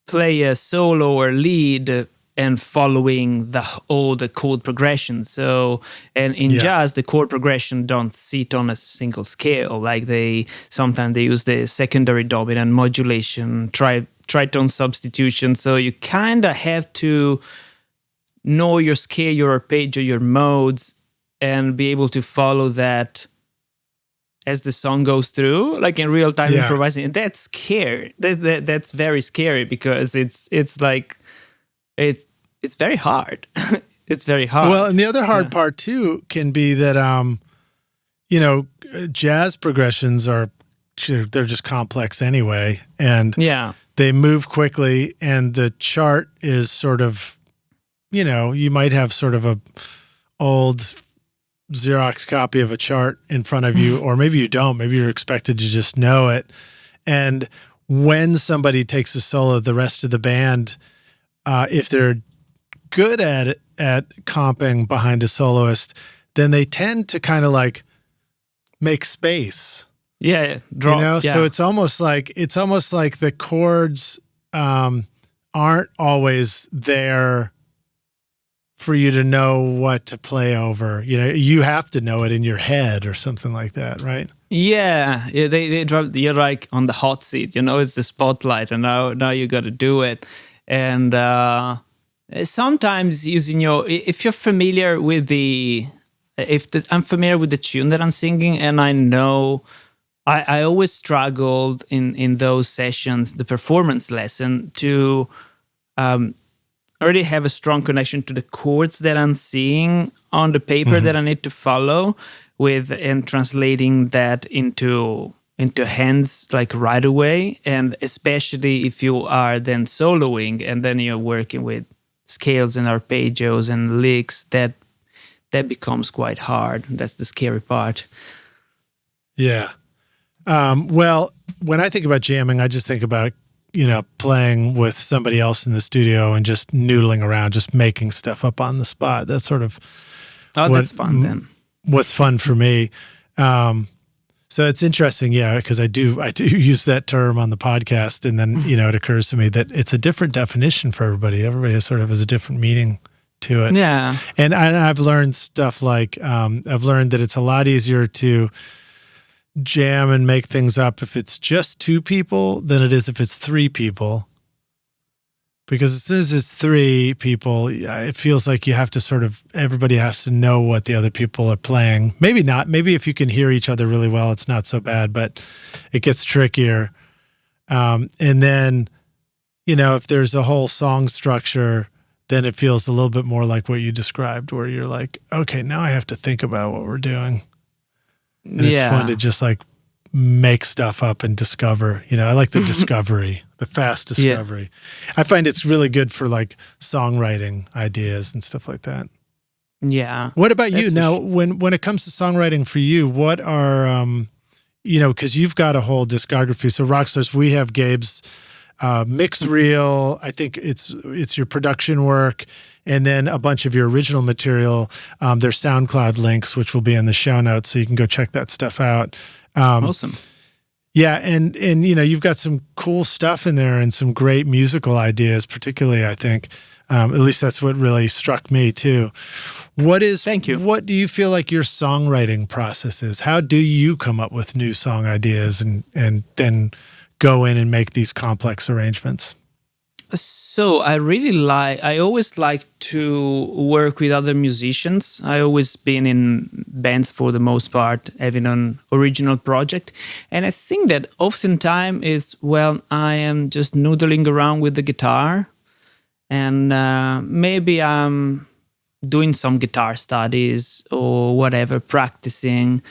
play a solo or lead and following all the chord progression. So, and in jazz, the chord progression don't sit on a single scale. Like sometimes they use the secondary dominant modulation, tritone substitution. So you kind of have to know your scale, your arpeggio, your modes, and be able to follow that as the song goes through, like in real time improvising. And that's scary. That's very scary because it's like it's very hard. It's very hard. Well, and the other hard part too can be that jazz progressions they're just complex anyway, and they move quickly, and the chart is sort of, you might have sort of a old Xerox copy of a chart in front of you, or maybe you don't. Maybe you're expected to just know it. And when somebody takes a solo, the rest of the band, if they're good at comping behind a soloist, then they tend to kind of like make space. Draw. So it's almost like the chords aren't always there for you to know what to play over. You have to know it in your head or something like that, right? Yeah. They drop. You're like on the hot seat. It's the spotlight, and now you got to do it. And sometimes using if you're familiar with I'm familiar with the tune that I'm singing, and I know I always struggled in those sessions, the performance lesson, to already have a strong connection to the chords that I'm seeing on the paper that I need to follow and translating that into hands like right away. And especially if you are then soloing and then you're working with scales and arpeggios and licks, that becomes quite hard. That's the scary part. Yeah. Well, when I think about jamming, I just think about playing with somebody else in the studio and just noodling around, just making stuff up on the spot. That's sort of that's fun then. What's fun for me. So it's interesting, because I do use that term on the podcast, and then it occurs to me that it's a different definition for everybody. Everybody has a different meaning to it. Yeah, and I've learned stuff like I've learned that it's a lot easier to jam and make things up if it's just 2 people than it is if it's 3 people. Because as soon as it's 3 people, it feels like you have to everybody has to know what the other people are playing. Maybe not. Maybe if you can hear each other really well, it's not so bad, but it gets trickier. And then, if there's a whole song structure, then it feels a little bit more like what you described, where you're like, okay, now I have to think about what we're doing. And it's fun to just make stuff up and discover. I like the discovery, the fast discovery. Yeah. I find it's really good for songwriting ideas and stuff like that. Yeah. What about you now? When it comes to songwriting for you, what are because you've got a whole discography. So Rockstars, we have Gabe's mix reel. I think it's your production work. And then a bunch of your original material. There's SoundCloud links, which will be in the show notes, so you can go check that stuff out. Awesome. Yeah, and you've got some cool stuff in there and some great musical ideas, particularly, I think. At least that's what really struck me too. Thank you. What do you feel like your songwriting process is? How do you come up with new song ideas and then go in and make these complex arrangements? So I always like to work with other musicians. I always been in bands for the most part, having an original project. And I think that oftentimes is, I am just noodling around with the guitar, and maybe I'm doing some guitar studies or whatever, practicing,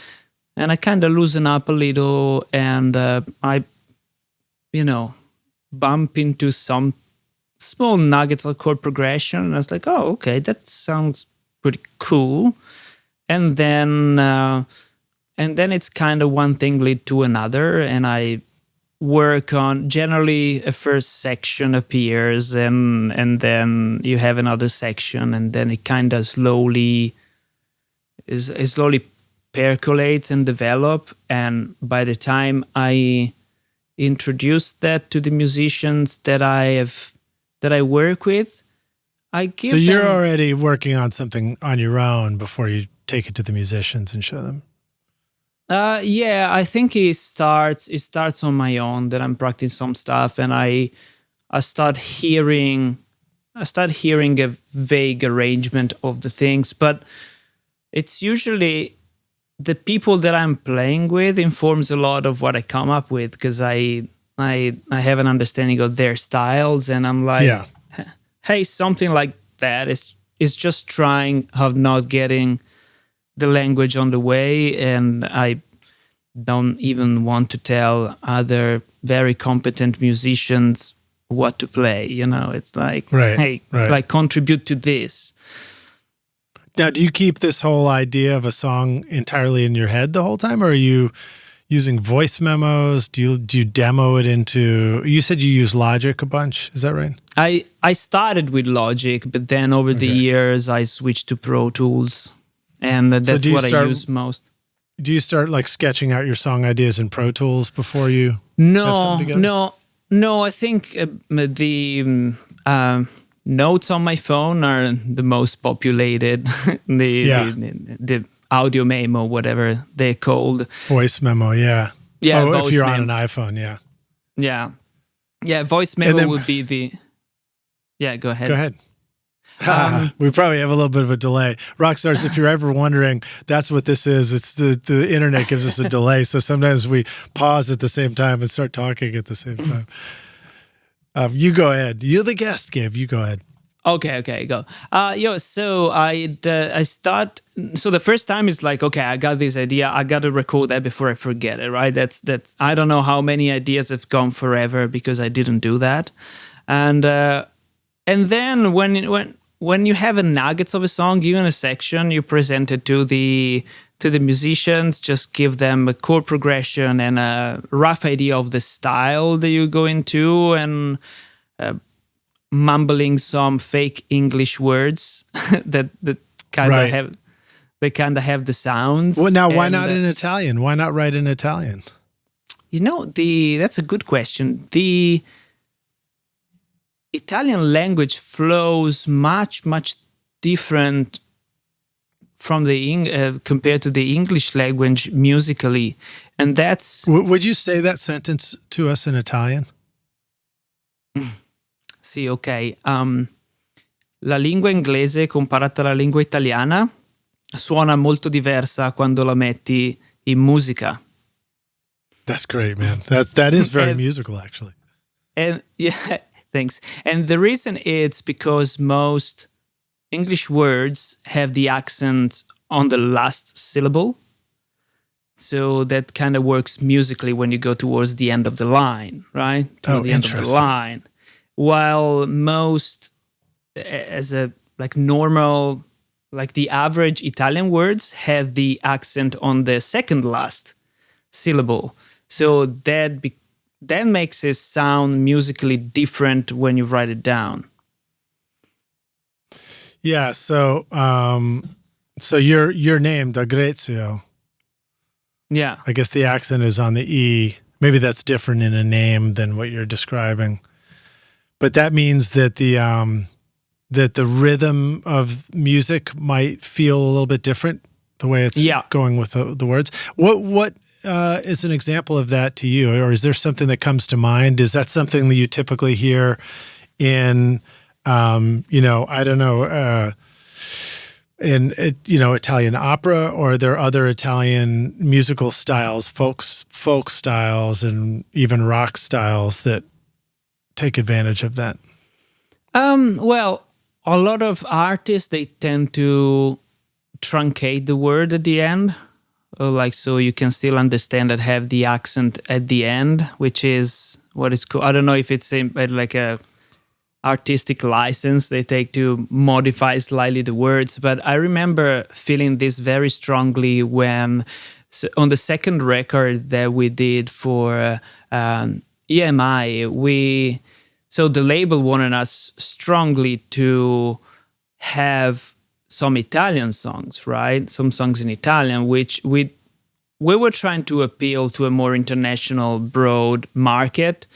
and I kind of loosen up a little, and I bump into some small nuggets of chord progression, and I was like, oh, okay, that sounds pretty cool. And then it's kind of one thing lead to another, and I work on, generally a first section appears, and then you have another section, and then it kind of slowly percolates and develop. And by the time I introduce that to the musicians that I work with, I give So you're them, already working on something on your own before you take it to the musicians and show them? I think it starts on my own, that I'm practicing some stuff, and I start hearing a vague arrangement of the things, but it's usually the people that I'm playing with informs a lot of what I come up with, because I have an understanding of their styles, and I'm like, hey, something like that is just trying of not getting the language on the way, and I don't even want to tell other very competent musicians what to play. It's like, like contribute to this. Now, do you keep this whole idea of a song entirely in your head the whole time, or are you using voice memos? Do you demo it into? You said you use Logic a bunch. Is that right? I started with Logic, but then over the years I switched to Pro Tools, and that's what I use most. Do you start sketching out your song ideas in Pro Tools before you have something together? No. I think the notes on my phone are the most populated. The audio memo, whatever they're called. Voice memo, yeah. Yeah. Oh, if you're on an iPhone, yeah. Yeah, voice memo would be the... Yeah, go ahead. Go ahead. We probably have a little bit of a delay. Rockstars, if you're ever wondering, that's what this is. It's the internet gives us a delay, so sometimes we pause at the same time and start talking at the same time. You go ahead. You're the guest, Gabe. You go ahead. Okay, go. So I start. So the first time it's like, okay, I got this idea. I got to record that before I forget it, right? That's. I don't know how many ideas have gone forever because I didn't do that, and then when you have a nuggets of a song, given a section, you present it to the to the musicians, just give them a chord progression and a rough idea of the style that you go into, and mumbling some fake English words that kind of have the sounds. Well, now why not in Italian? Why not write in Italian? That's a good question. The Italian language flows much different from the compared to the English language musically, and that's. Would you say that sentence to us in Italian? Sì, ok. La lingua inglese comparata alla lingua italiana suona molto diversa quando la metti in musica. That's great, man. That is very musical, actually. And yeah, thanks. And the reason it's because most English words have the accent on the last syllable. So that kind of works musically when you go towards the end of the line, right? Toward the end of the line. While most, as a normal, the average Italian words have the accent on the second last syllable. So that makes it sound musically different when you write it down. Yeah. So, your name, Dagrezio. Yeah. I guess the accent is on the E. Maybe that's different in a name than what you're describing. But that means that the rhythm of music might feel a little bit different, the way it's going with the words. What is an example of that to you, or is there something that comes to mind? Is that something that you typically hear in, I don't know, in Italian opera, or are there other Italian musical styles, folk styles, and even rock styles that take advantage of that? Well, a lot of artists, they tend to truncate the word at the end, so you can still understand that have the accent at the end, which is what is cool. I don't know if it's like a artistic license they take to modify slightly the words, but I remember feeling this very strongly when on the second record that we did for EMI, so the label wanted us strongly to have some Italian songs, right? Some songs in Italian, which we were trying to appeal to a more international, broad market.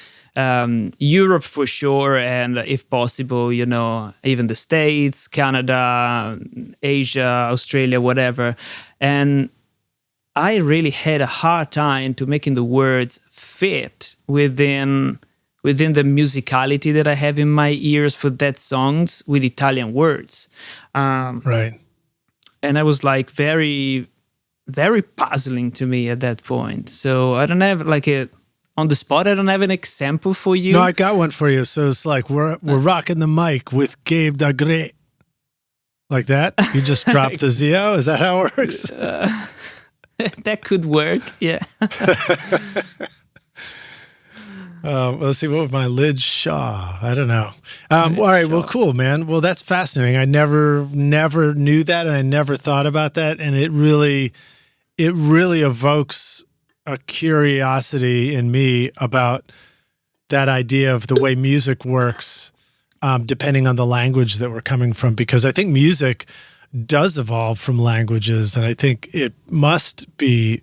Europe for sure, and if possible, even the States, Canada, Asia, Australia, whatever. And I really had a hard time to making the words fit within the musicality that I have in my ears for that songs with Italian words. Right. And I was very, very puzzling to me at that point. So I don't have on the spot, I don't have an example for you. No, I got one for you. So it's like we're rocking the mic with Gabe Dagrezio. Like that? You just drop the Zio? Is that how it works? That could work, yeah. Let's see, what was my Lid Shaw? I don't know. All right, well, cool, man. Well, that's fascinating. I never knew that, and I never thought about that. And it really evokes a curiosity in me about that idea of the way music works, depending on the language that we're coming from, because I think music does evolve from languages, and I think it must be,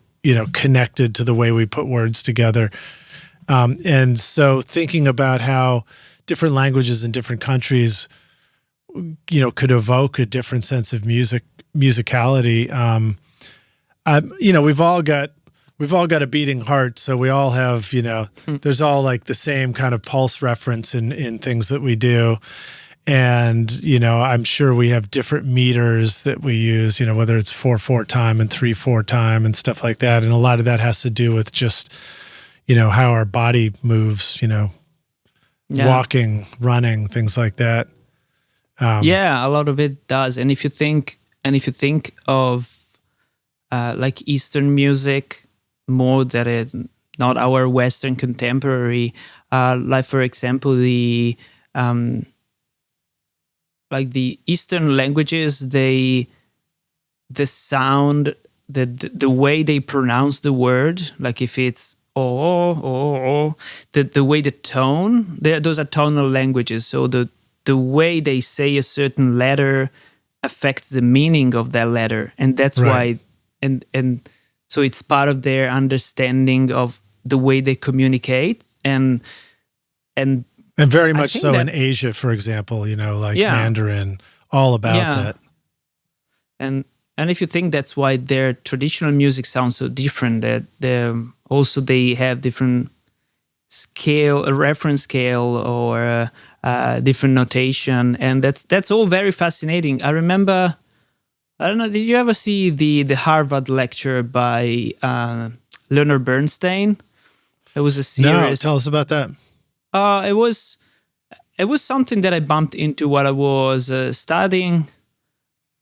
connected to the way we put words together. And so thinking about how different languages in different countries, could evoke a different sense of musicality. We've all got a beating heart, so we all have, there's all like the same kind of pulse reference in things that we do. And, I'm sure we have different meters that we use, whether it's 4/4 time and 3/4 time and stuff like that. And a lot of that has to do with just, how our body moves, walking, running, things like that. Yeah, a lot of it does. And if you think of Eastern music, more that is not our Western contemporary, for example, the Eastern languages, the sound the way they pronounce the word, like if it's the way the tone, those are tonal languages. So the way they say a certain letter affects the meaning of that letter, and that's Right. why, and so it's part of their understanding of the way they communicate, and very I much think so in that, Asia, for example, like yeah, Mandarin, all about yeah, that. and if you think that's why their traditional music sounds so different, that they have different scale, a reference scale, or different notation, and that's all very fascinating. I remember, I don't know, did you ever see the Harvard lecture by Leonard Bernstein? It was a No, series. tell us about that. It was something that I bumped into while I was studying.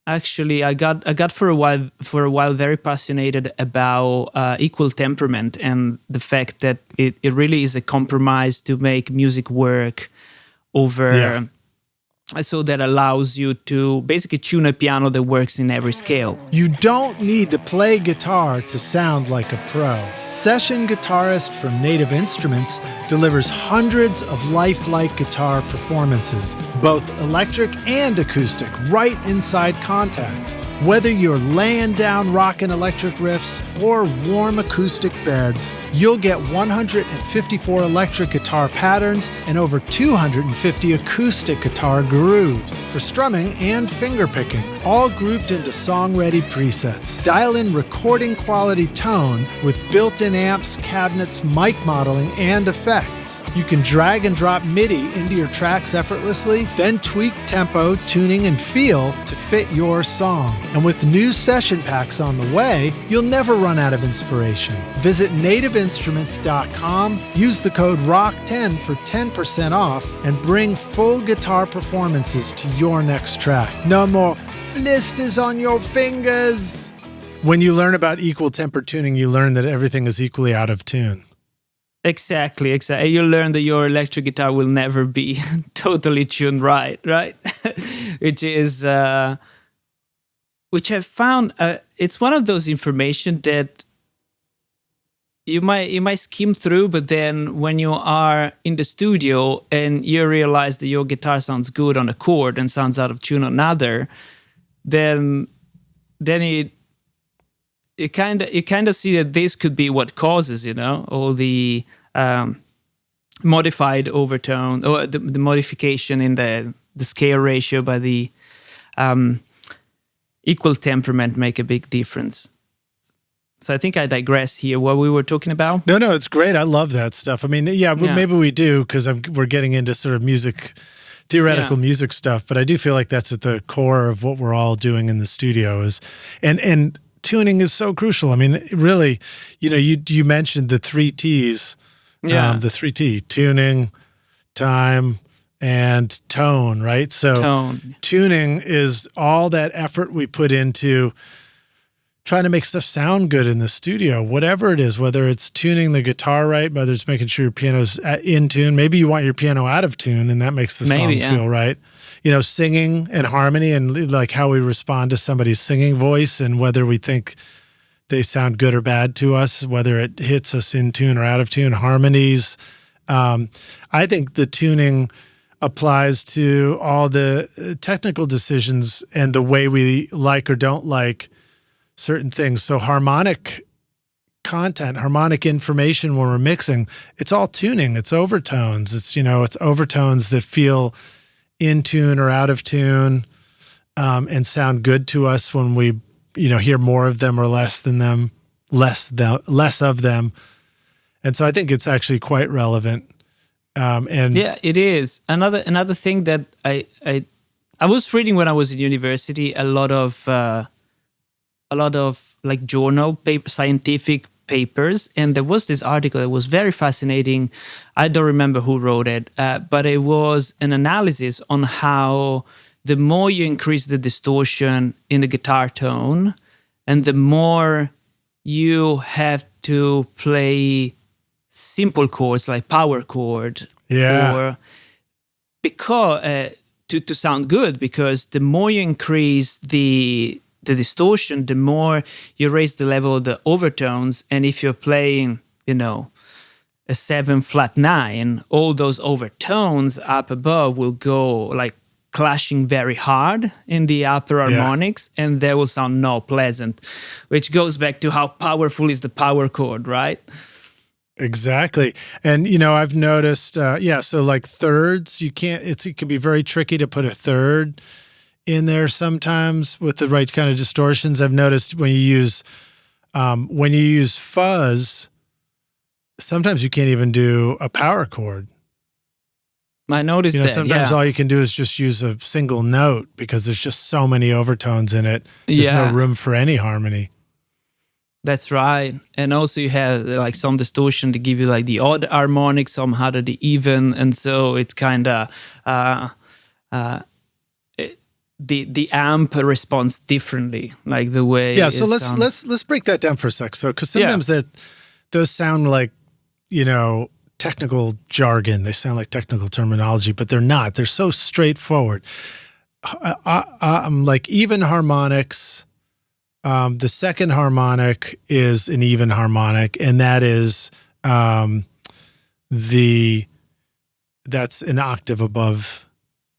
Actually, I got for a while very passionate about equal temperament, and the fact that it really is a compromise to make music work over. Yeah. So that allows you to basically tune a piano that works in every scale. You don't need to play guitar to sound like a pro. Session guitarist from Native Instruments delivers hundreds of lifelike guitar performances, both electric and acoustic, right inside Contact. Whether you're laying down rockin' electric riffs or warm acoustic beds, you'll get 154 electric guitar patterns and over 250 acoustic guitar grooves for strumming and fingerpicking, all grouped into song-ready presets. Dial in recording quality tone with built-in amps, cabinets, mic modeling, and effects. You can drag and drop MIDI into your tracks effortlessly, then tweak tempo, tuning, and feel to fit your song. And with new session packs on the way, you'll never run out of inspiration. Visit nativeinstruments.com, use the code ROCK10 for 10% off, and bring full guitar performances to your next track. No more blisters on your fingers. When you learn about equal temper tuning, you learn that everything is equally out of tune. Exactly. You learn that your electric guitar will never be totally tuned right? Which is, which I found, it's one of those information that you might skim through, but then when you are in the studio and you realize that your guitar sounds good on a chord and sounds out of tune on another, then you kind of see that this could be what causes, all the modified overtone, or the modification in the scale ratio by the equal temperament make a big difference. So I think I digress here. What we were talking about? No, it's great. I love that stuff. I mean, maybe we do because we're getting into sort of theoretical music stuff, but I do feel like that's at the core of what we're all doing in the studio and tuning is so crucial. I mean, really, you mentioned the 3 T's, the 3 T, tuning, time, and tone, right? So tuning is all that effort we put into trying to make stuff sound good in the studio, whatever it is, whether it's tuning the guitar right, whether it's making sure your piano's in tune. Maybe you want your piano out of tune and that makes the song feel right. Singing and harmony and like how we respond to somebody's singing voice and whether we think they sound good or bad to us, whether it hits us in tune or out of tune, harmonies. I think the tuning applies to all the technical decisions and the way we like or don't like certain things. So harmonic content, harmonic information when we're mixing, it's all tuning, it's overtones. It's overtones that feel in tune or out of tune and sound good to us when we, hear more of them or less of them. And so I think it's actually quite relevant. Yeah, it is. Another thing that I was reading when I was in university, a lot of like journal paper, scientific papers, and there was this article that was very fascinating. I don't remember who wrote it, but it was an analysis on how the more you increase the distortion in the guitar tone, and the more you have to play simple chords like power chord, or because to sound good, because the more you increase the the distortion, the more you raise the level of the overtones. And if you're playing, a 7 flat 9, all those overtones up above will go like clashing very hard in the upper harmonics, and they will sound not pleasant, which goes back to how powerful is the power chord, right? Exactly. And, I've noticed, so like thirds, it can be very tricky to put a third in there sometimes with the right kind of distortions. I've noticed when you use fuzz, sometimes you can't even do a power chord. I noticed that. Sometimes all you can do is just use a single note because there's just so many overtones in it. There's no room for any harmony. That's right. And also you have like some distortion to give you like the odd harmonic, some had the even, and so it's kind of the amp responds differently, like the way. Yeah. So let's break that down for a sec. So because sometimes those sound like technical jargon. They sound like technical terminology, but they're not. They're so straightforward. Like even harmonics. The second harmonic is an even harmonic, and that is that's an octave above.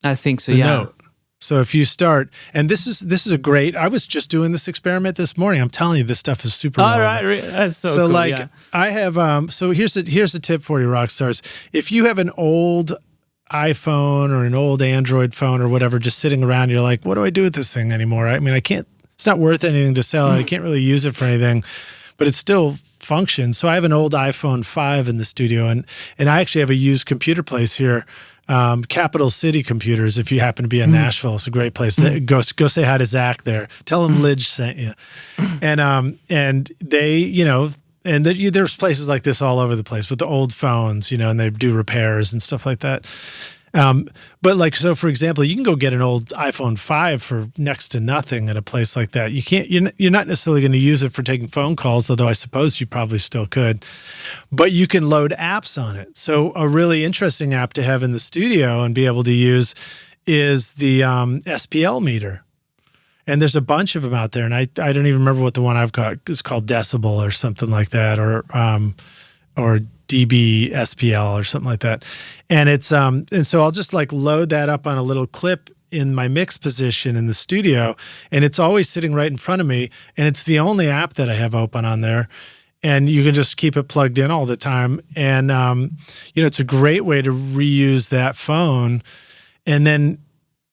I think so. The note. So if you start, and this is a great. I was just doing this experiment this morning. I'm telling you, this stuff is super. All right, that's so cool. Like I have. So here's a tip for you, rock stars. If you have an old iPhone or an old Android phone or whatever, just sitting around, you're like, what do I do with this thing anymore? I mean, I can't. It's not worth anything to sell. I can't really use it for anything, but it still functions. So I have an old iPhone 5 in the studio, and I actually have a used computer place here, Capital City Computers. If you happen to be in Nashville, it's a great place. Go say hi to Zach there. Tell him Lidge sent you. And they, and there's places like this all over the place with the old phones, and they do repairs and stuff like that. But like, so for example, you can go get an old iPhone 5 for next to nothing at a place like that. You're not necessarily going to use it for taking phone calls, although I suppose you probably still could, but you can load apps on it. So a really interesting app to have in the studio and be able to use is the SPL meter. And there's a bunch of them out there. And I don't even remember what the one I've got is called, Decibel or something like that, or DB SPL or something like that. And it's and so I'll just like load that up on a little clip in my mix position in the studio, and it's always sitting right in front of me, and it's the only app that I have open on there, and you can just keep it plugged in all the time. And it's a great way to reuse that phone, and then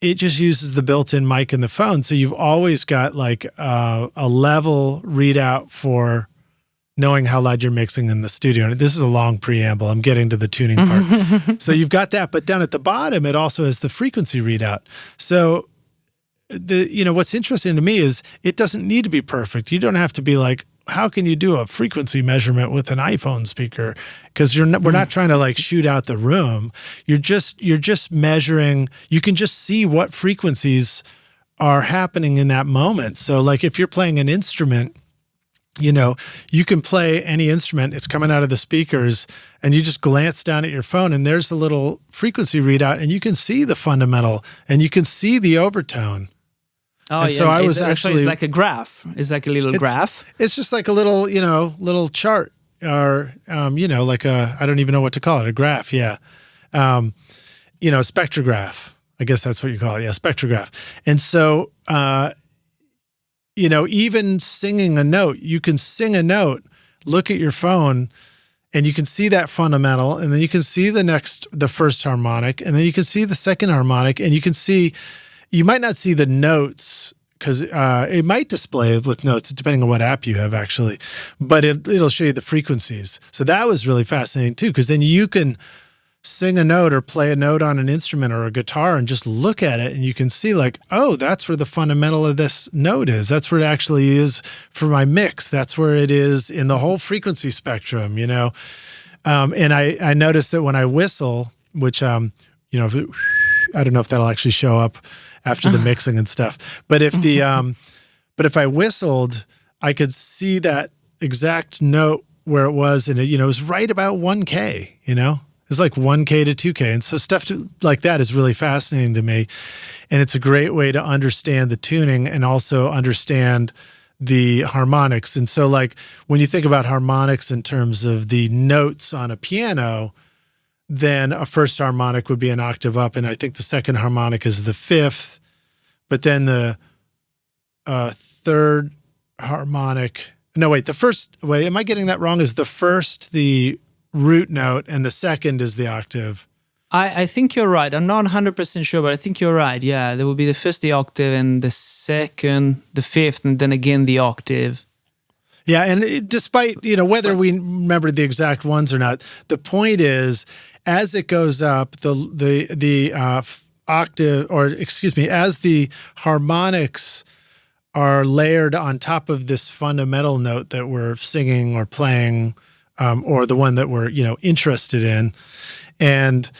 it just uses the built-in mic in the phone, so you've always got like a level readout for knowing how loud you're mixing in the studio. And this is a long preamble. I'm getting to the tuning part. So you've got that, but down at the bottom, it also has the frequency readout. So what's interesting to me is it doesn't need to be perfect. You don't have to be like, how can you do a frequency measurement with an iPhone speaker? Because we're not trying to like shoot out the room. You're just measuring. You can just see what frequencies are happening in that moment. So like if you're playing an instrument, you can play any instrument, it's coming out of the speakers, and you just glance down at your phone and there's a little frequency readout, and you can see the fundamental and you can see the overtone. Oh, and yeah. So I was actually, it's like a graph. It's like a little graph. It's just like a little, little chart, or, like I don't even know what to call it, a graph. Yeah. A spectrograph. I guess that's what you call it. Yeah. Spectrograph. And so, even singing a note, you can sing a note, look at your phone, and you can see that fundamental, and then you can see the first harmonic, and then you can see the second harmonic, and you might not see the notes because it might display with notes depending on what app you have actually, but it'll show you the frequencies. So that was really fascinating too, because then you can sing a note or play a note on an instrument or a guitar and just look at it, and you can see like, oh, that's where the fundamental of this note is. That's where it actually is for my mix. That's where it is in the whole frequency spectrum, And I noticed that when I whistle, which, I don't know if that'll actually show up after the mixing and stuff, but if if I whistled, I could see that exact note where it was, and it was right about 1K, It's like 1K to 2K. And so stuff like that is really fascinating to me. And it's a great way to understand the tuning and also understand the harmonics. And so like when you think about harmonics in terms of the notes on a piano, then a first harmonic would be an octave up. And I think the second harmonic is the fifth. But then the third harmonic, am I getting that wrong? Is the first the root note and the second is the octave? I think you're right. I'm not 100% sure, but I think you're right. Yeah, there will be the first the octave and the second the fifth, and then again the octave. Yeah, and despite, whether we remember the exact ones or not, the point is, as it goes up, the octave, or excuse me, as the harmonics are layered on top of this fundamental note that we're singing or playing, or the one that we're, interested in, and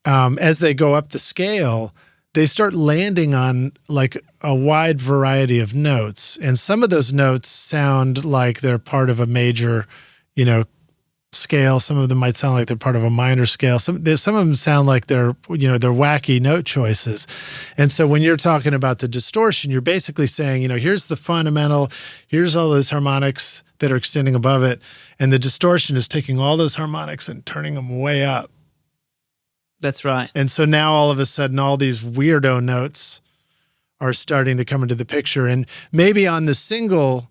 as they go up the scale, they start landing on like a wide variety of notes. And some of those notes sound like they're part of a major, scale. Some of them might sound like they're part of a minor scale. Some of them sound like they're wacky note choices. And so when you're talking about the distortion, you're basically saying, here's the fundamental, here's all those harmonics that are extending above it. And the distortion is taking all those harmonics and turning them way up. That's right. And so now all of a sudden, all these weirdo notes are starting to come into the picture. And maybe on the single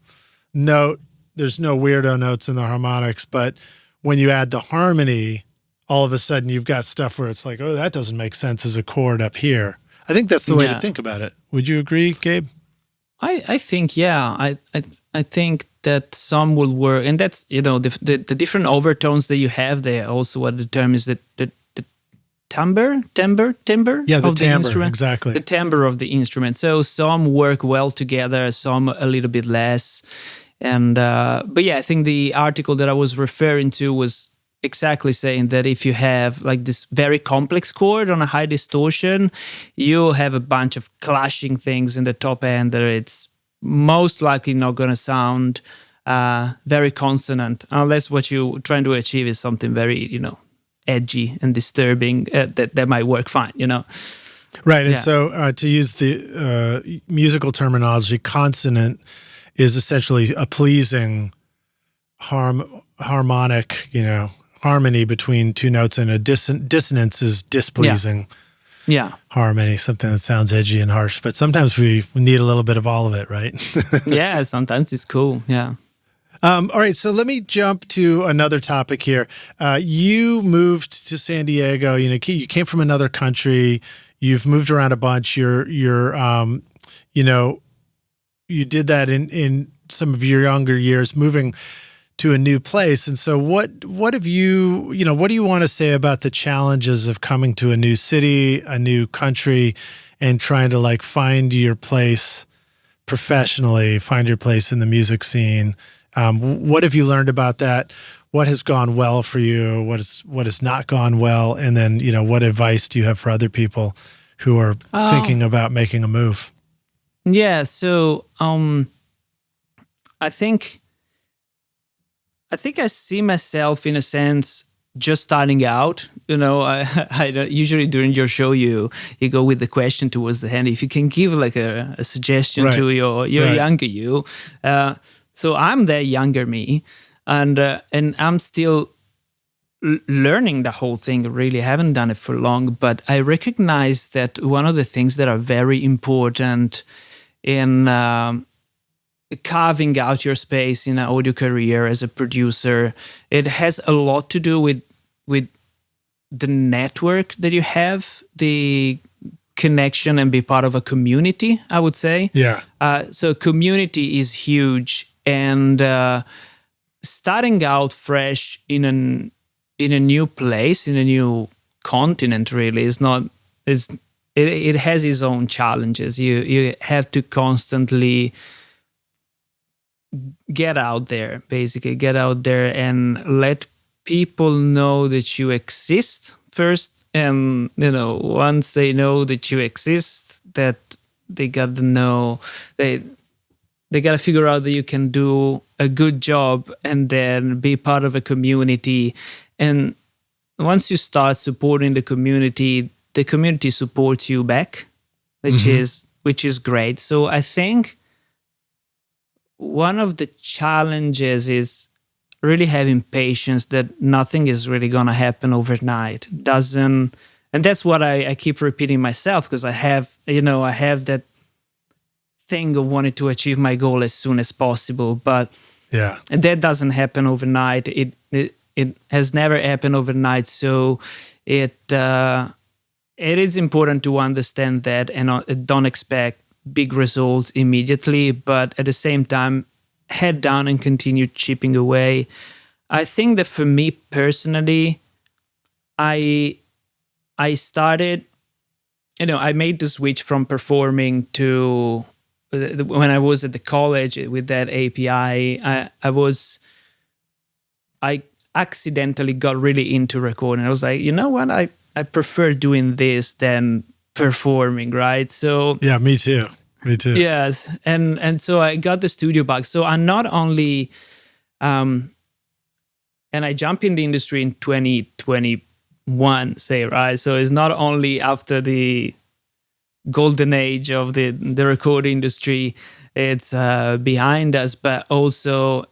note, there's no weirdo notes in the harmonics, but when you add the harmony, all of a sudden you've got stuff where it's like, oh, that doesn't make sense as a chord up here. I think that's the way to think about it. Would you agree, Gabe? I think, yeah. I think that some will work. And that's, the different overtones that you have there also what determines the timbre yeah, the of the timbre, instrument. exactly. The timbre of the instrument. So some work well together, some a little bit less. And but yeah, I think the article that I was referring to was exactly saying that if you have like this very complex chord on a high distortion, you have a bunch of clashing things in the top end that it's most likely not going to sound very consonant, unless what you're trying to achieve is something very, edgy and disturbing that might work fine, Right. And so to use the musical terminology, consonant is essentially a pleasing harmonic, harmony between two notes, and a dissonance is displeasing harmony, something that sounds edgy and harsh. But sometimes we need a little bit of all of it, right? Yeah, sometimes it's cool. Yeah. All right, so let me jump to another topic here. You moved to San Diego. You came from another country. You've moved around a bunch. You did that in some of your younger years, moving to a new place. And so, what do you want to say about the challenges of coming to a new city, a new country, and trying to like find your place professionally, find your place in the music scene? What have you learned about that? What has gone well for you? What has not gone well? And then, what advice do you have for other people who are thinking about making a move? Yeah. So, I think I see myself in a sense just starting out. I usually during your show you go with the question towards the end. If you can give like a suggestion to your younger you. So I'm the younger me, and I'm still learning the whole thing. Really haven't done it for long, but I recognize that one of the things that are very important in carving out your space in an audio career as a producer, it has a lot to do with the network that you have, the connection, and be part of a community, I would say. Yeah. So community is huge. And starting out fresh in a new place, in a new continent, really it has its own challenges. You have to constantly get out there and let people know that you exist first. And once they know that you exist, that they got to know they got to figure out that you can do a good job and then be part of a community. And once you start supporting the community supports you back, which is great. So I think one of the challenges is really having patience that nothing is really going to happen overnight. And that's what I keep repeating myself, because I have that thing of wanting to achieve my goal as soon as possible. But that doesn't happen overnight. It has never happened overnight. So it is important to understand that and don't expect big results immediately, but at the same time, head down and continue chipping away. I think that for me personally, I started, I made the switch from performing to when I was at the college with that API. I accidentally got really into recording. I was like, you know what? I prefer doing this than performing, right? So yeah, me too. Yes, and so I got the studio back. So I'm not only, and I jumped in the industry in 2021, say, right? So it's not only after the golden age of the recording industry, it's behind us, but also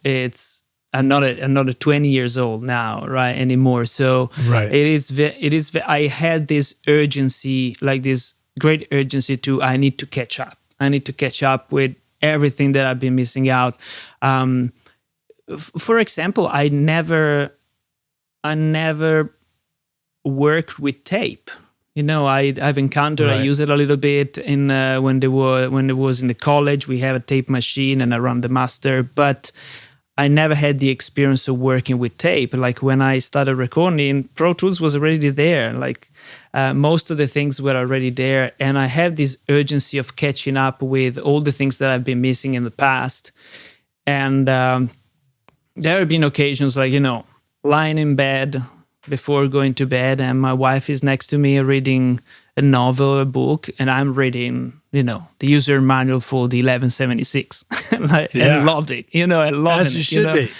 I'm not 20 years old now, right, anymore. So it is. I had this urgency, like this great urgency I need to catch up. I need to catch up with everything that I've been missing out. For example, I never worked with tape. I've encountered. I use it a little bit in when it was in the college. We have a tape machine and I run the master, but I never had the experience of working with tape. Like when I started recording, Pro Tools was already there. Like most of the things were already there. And I have this urgency of catching up with all the things that I've been missing in the past. And there have been occasions like, lying in bed before going to bed and my wife is next to me reading a novel, a book, and I'm reading, the user manual for the 1176. And loved it, I loved it. As you should be.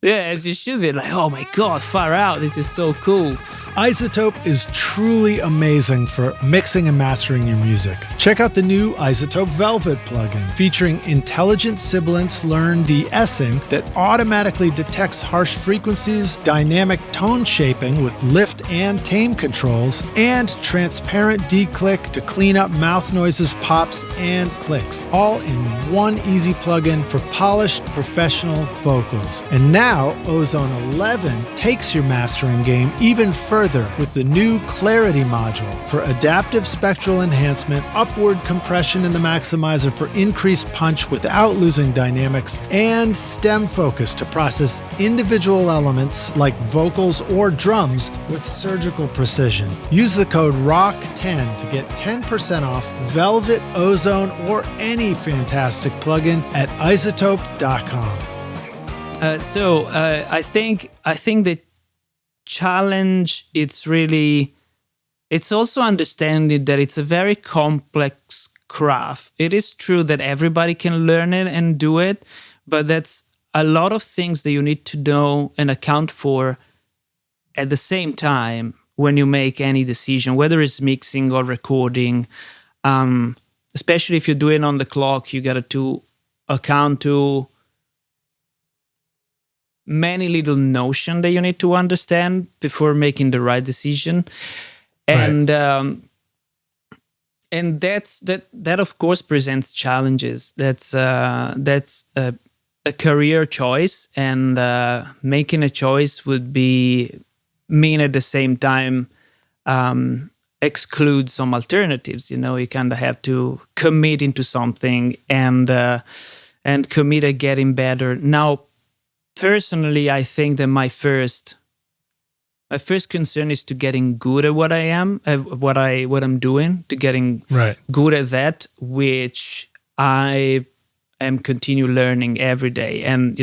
Yeah, as you should be. Like, oh my God, far out. This is so cool. iZotope is truly amazing for mixing and mastering your music. Check out the new iZotope Velvet plugin featuring intelligent sibilance learn de-essing that automatically detects harsh frequencies, dynamic tone shaping with lift and tame controls, and transparent declick to clean up mouth noises, pops, and clicks. All in one easy plugin for polished professional vocals. And now Ozone 11 takes your mastering game even further with the new Clarity module for adaptive spectral enhancement, upward compression in the maximizer for increased punch without losing dynamics, and stem focus to process individual elements like vocals or drums with surgical precision. Use the code ROCK10 to get 10% off Velvet, Ozone, or any fantastic plugin at iZotope.com. I think the challenge it's also understanding that it's a very complex craft. It is true that everybody can learn it and do it, but that's a lot of things that you need to know and account for at the same time when you make any decision, whether it's mixing or recording. Especially if you're doing on the clock, you got to account to many little notions that you need to understand before making the right decision. And and that of course presents challenges. That's a career choice, and making a choice would mean at the same time exclude some alternatives. You kind of have to commit into something and commit at getting better. Now, personally, I think that my first concern is to getting good at what I am, what I'm doing, to getting good at that, which I am continue learning every day. And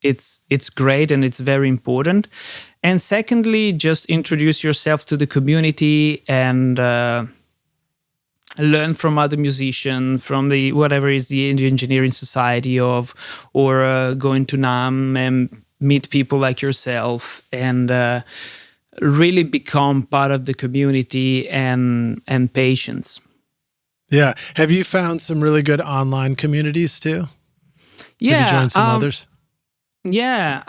it's great and it's very important. And secondly, just introduce yourself to the community and learn from other musicians, from the whatever is the engineering society or going to NAMM and meet people like yourself. And really become part of the community and patients. Yeah. Have you found some really good online communities too? Yeah. Have you joined some others? Yeah,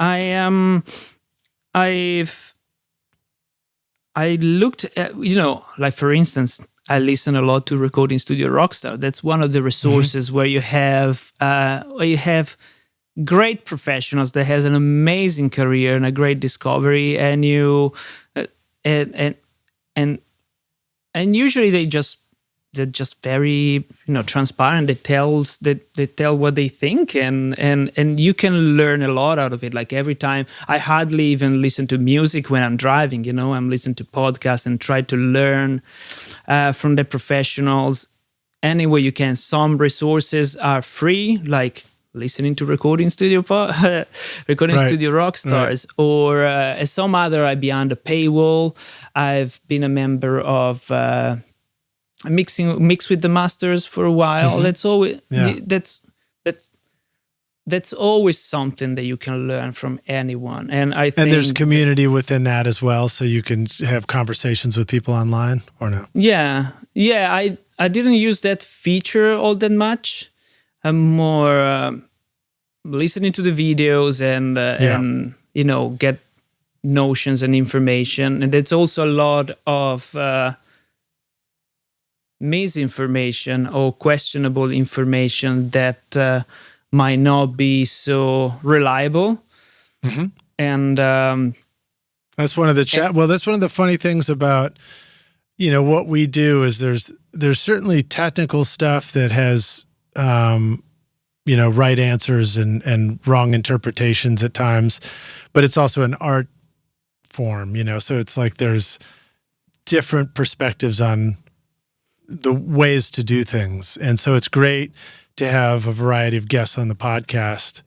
I looked at, like for instance, I listen a lot to Recording Studio Rockstar. That's one of the resources where you have great professionals that has an amazing career and a great discovery, and you and usually they're just very transparent. They tell what they think, and you can learn a lot out of it. Like every time, I hardly even listen to music when I'm driving. I'm listening to podcasts and try to learn from the professionals any way you can. Some resources are free, like listening to Recording Studio Rockstars, or some other are behind a paywall. I've been a member of Mix with the Masters for a while. That's always that's always something that you can learn from anyone. And I think, and there's community within that as well, so you can have conversations with people online, or no? Yeah. I didn't use that feature all that much. I'm more listening to the videos and get notions and information. And there's also a lot of misinformation or questionable information that might not be so reliable. And that's one of the that's one of the funny things about what we do is there's certainly technical stuff that has right answers and wrong interpretations at times, but it's also an art form, so it's like there's different perspectives on the ways to do things. And so it's great to have a variety of guests on the podcast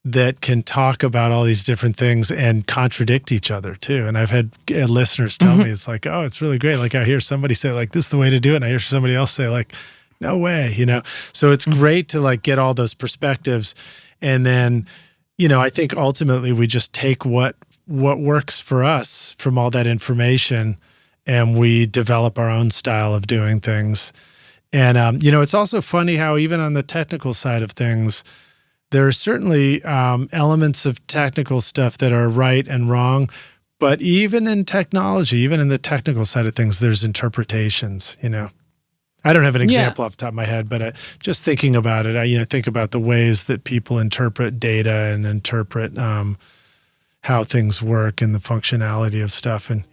that can talk about all these different things and contradict each other too. And I've had listeners tell me, it's like, oh, it's really great. Like I hear somebody say like, this is the way to do it. And I hear somebody else say like, no way, So it's great to like get all those perspectives. And then, I think ultimately we just take what works for us from all that information, and we develop our own style of doing things. And, it's also funny how even on the technical side of things, there are certainly elements of technical stuff that are right and wrong. But even in technology, even in the technical side of things, there's interpretations, I don't have an example off the top of my head, but just thinking about it, I think about the ways that people interpret data and interpret how things work and the functionality of stuff. And,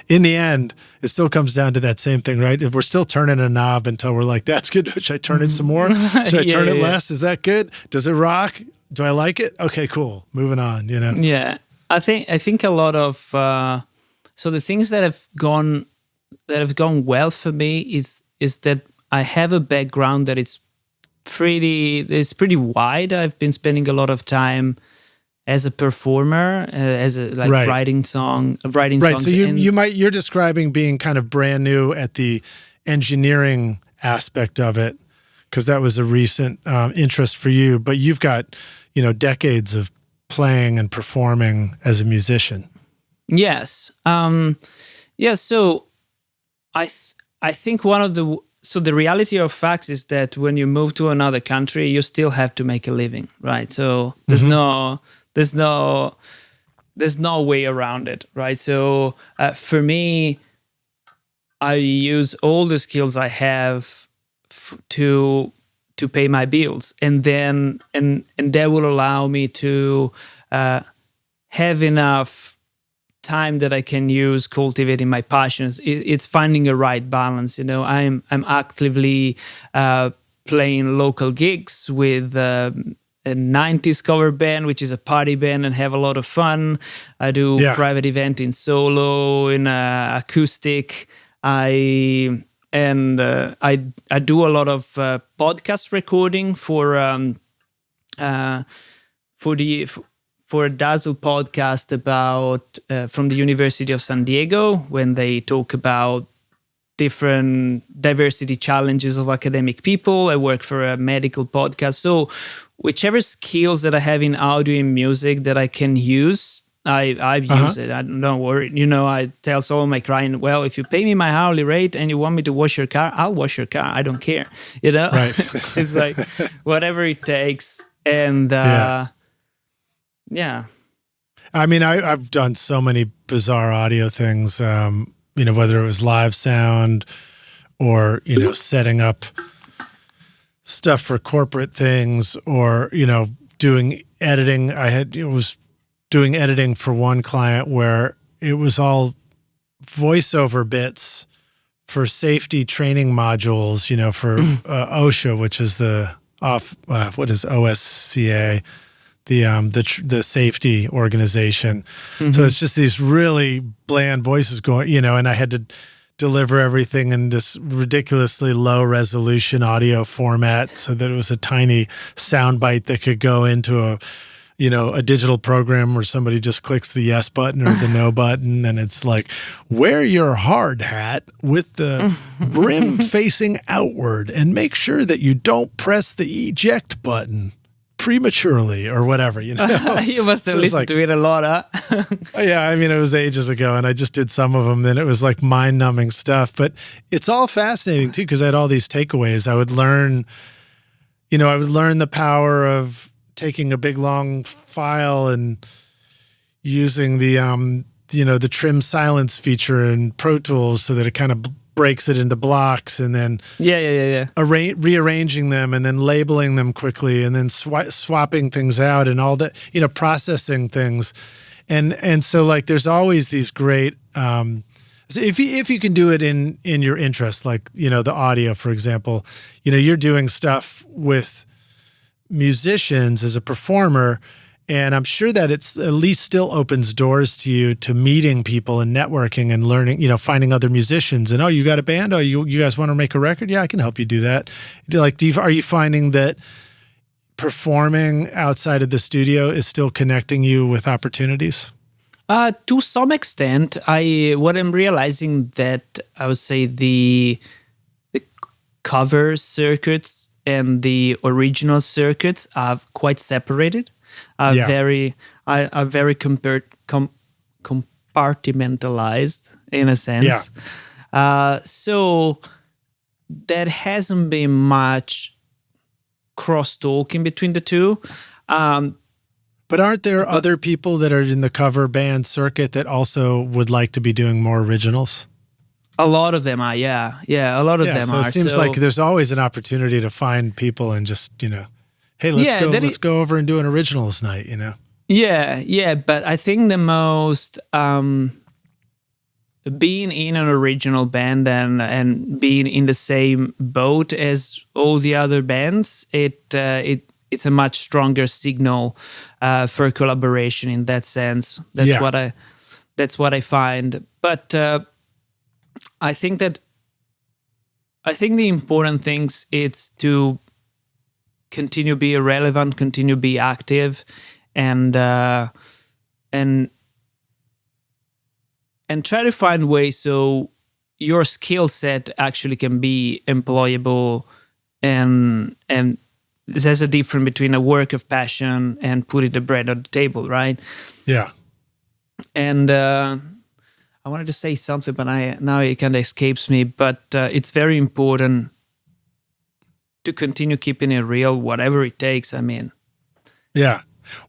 in the end, it still comes down to that same thing, right? If we're still turning a knob until we're like, that's good, should I turn it some more? Should I turn it less? Is that good? Does it rock? Do I like it? Okay, cool. Moving on, Yeah. I think a lot of, so the things that have gone well for me is that I have a background that it's pretty wide. I've been spending a lot of time as a performer, writing songs. Right. So you're describing being kind of brand new at the engineering aspect of it, because that was a recent interest for you. But you've got decades of playing and performing as a musician. Yes. So I think the reality of facts is that when you move to another country, you still have to make a living, right? So there's no way around it, right? So for me, I use all the skills I have to pay my bills, and then and that will allow me to have enough time that I can use cultivating my passions. It's finding a right balance. I'm actively playing local gigs with a 90s cover band, which is a party band, and have a lot of fun. I do private event in solo, in acoustic. I do a lot of podcast recording for a Dazzle podcast about from the University of San Diego, when they talk about different diversity challenges of academic people. I work for a medical podcast. So whichever skills that I have in audio and music that I can use, I've used it. Don't worry. I tell some of my clients, well, if you pay me my hourly rate and you want me to wash your car, I'll wash your car. I don't care. Right. It's like whatever it takes. And yeah. I mean, I've done so many bizarre audio things, whether it was live sound or, setting up stuff for corporate things or, doing editing. I was doing editing for one client where it was all voiceover bits for safety training modules, for OSHA, which is what is OSCA? The safety organization. Mm-hmm. So it's just these really bland voices going, and I had to deliver everything in this ridiculously low resolution audio format so that it was a tiny soundbite that could go into a digital program where somebody just clicks the yes button or the no button. And it's like, wear your hard hat with the brim facing outward and make sure that you don't press the eject button prematurely or whatever, You must have listened to it a lot, huh? Yeah, I mean, it was ages ago, and I just did some of them, and it was like mind-numbing stuff. But it's all fascinating, too, because I had all these takeaways. I would learn the power of taking a big, long file and using the trim silence feature in Pro Tools so that it kind of breaks it into blocks, and then rearranging them and then labeling them quickly and then swapping things out and all that, processing things. And so like there's always these great if you can do it in your interest, like the audio, for example, you're doing stuff with musicians as a performer. And I'm sure that it's at least still opens doors to you to meeting people and networking and learning, finding other musicians and, oh, you got a band? Oh, you guys want to make a record? Yeah, I can help you do that. Are you finding that performing outside of the studio is still connecting you with opportunities? To some extent, what I'm realizing that I would say the cover circuits and the original circuits are quite separated. Are very compartmentalized in a sense. Yeah. So there hasn't been much cross-talking between the two. But aren't there other people that are in the cover band circuit that also would like to be doing more originals? A lot of them are, yeah. A lot of them so are. It seems like there's always an opportunity to find people and just, hey, let's go over and do an originals night, Yeah, but I think the most being in an original band and being in the same boat as all the other bands, it's a much stronger signal for collaboration in that sense. That's what I find. But I think the important things is to continue be relevant, continue be active, and try to find ways so your skill set actually can be employable, and there's a difference between a work of passion and putting the bread on the table, right? Yeah. And I wanted to say something, but now it kind of escapes me. But it's very important to continue keeping it real, whatever it takes. I mean, yeah.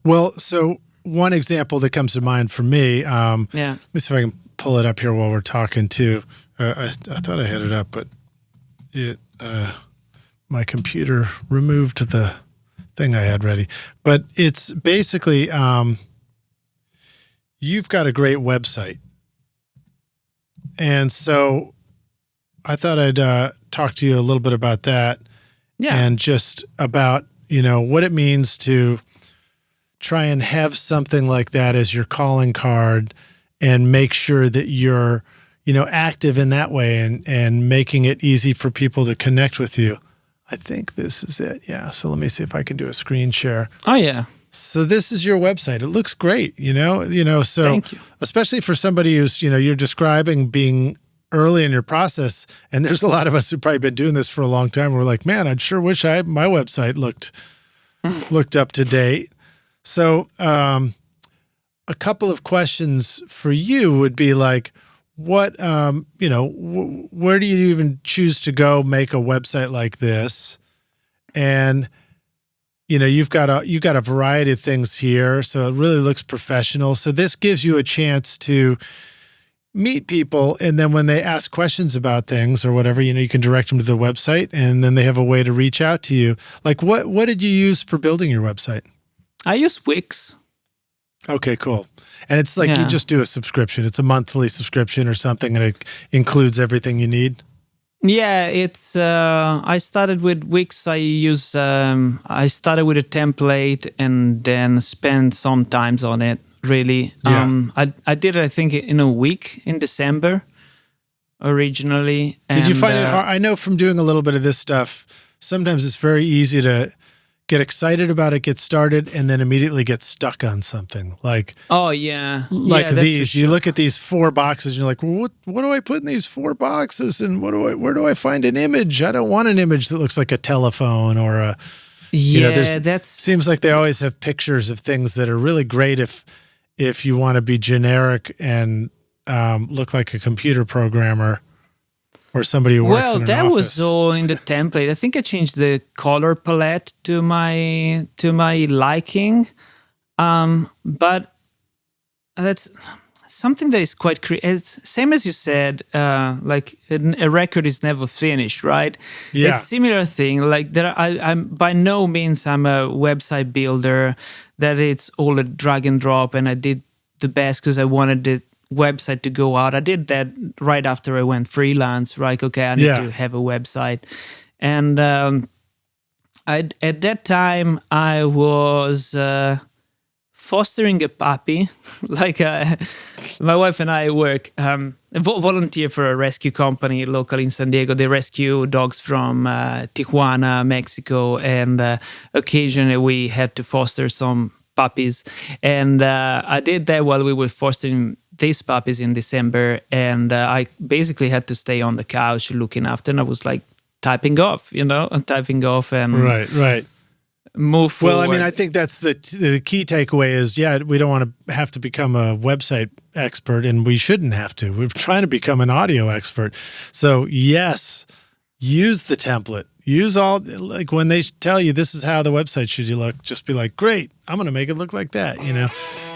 Well, so one example that comes to mind for me. Let me see if I can pull it up here while we're talking too. I thought I had it up, but my computer removed the thing I had ready. But it's basically you've got a great website, and so I thought I'd talk to you a little bit about that. Yeah. And just about, what it means to try and have something like that as your calling card and make sure that you're, active in that way and making it easy for people to connect with you. I think this is it. Yeah. So let me see if I can do a screen share. Oh, yeah. So this is your website. It looks great, so Thank you. Especially for somebody who's, you're describing being early in your process, and there's a lot of us who've probably been doing this for a long time. We're like, man, I'd sure wish my website looked up to date. So a couple of questions for you would be like, what, where do you even choose to go make a website like this? And, you've got a variety of things here. So it really looks professional. So this gives you a chance to meet people. And then when they ask questions about things or whatever, you can direct them to the website, and then they have a way to reach out to you. Like what did you use for building your website? I use Wix. Okay, cool. And it's like you just do a subscription. It's a monthly subscription or something, and it includes everything you need. Yeah, it's. I started with Wix. I started with a template and then spent some time on it. Really, I did it. I think in a week in December, originally. Did you find it hard? I know from doing a little bit of this stuff, sometimes it's very easy to get excited about it, get started, and then immediately get stuck on something. Like, these. Sure. You look at these 4 boxes, and you're like, well, what do I put in these 4 boxes? And where do I find an image? I don't want an image that looks like a telephone or a. Seems like they always have pictures of things that are really great if you want to be generic and look like a computer programmer. Or somebody who works in an office. Was all in the template. I think I changed the color palette to my liking, but that's something that is quite it's same as you said. Like a record is never finished, right? Yeah, it's a similar thing. Like I'm by no means I'm a website builder. That it's all a drag and drop, and I did the best because I wanted it. Website to go out. I did that right after I went freelance. Right, okay, I need to have a website, and at that time I was fostering a puppy. Like my wife and I work volunteer for a rescue company local in San Diego. They rescue dogs from Tijuana, Mexico, and occasionally we had to foster some puppies, and I did that while we were fostering these puppies in December, and I basically had to stay on the couch looking after, and I was like typing off, and right. Move forward. Well, I mean, I think that's the key takeaway is, we don't want to have to become a website expert, and we shouldn't have to. We're trying to become an audio expert. So yes, use the template. Use all, like when they tell you this is how the website should look, just be like, great, I'm going to make it look like that,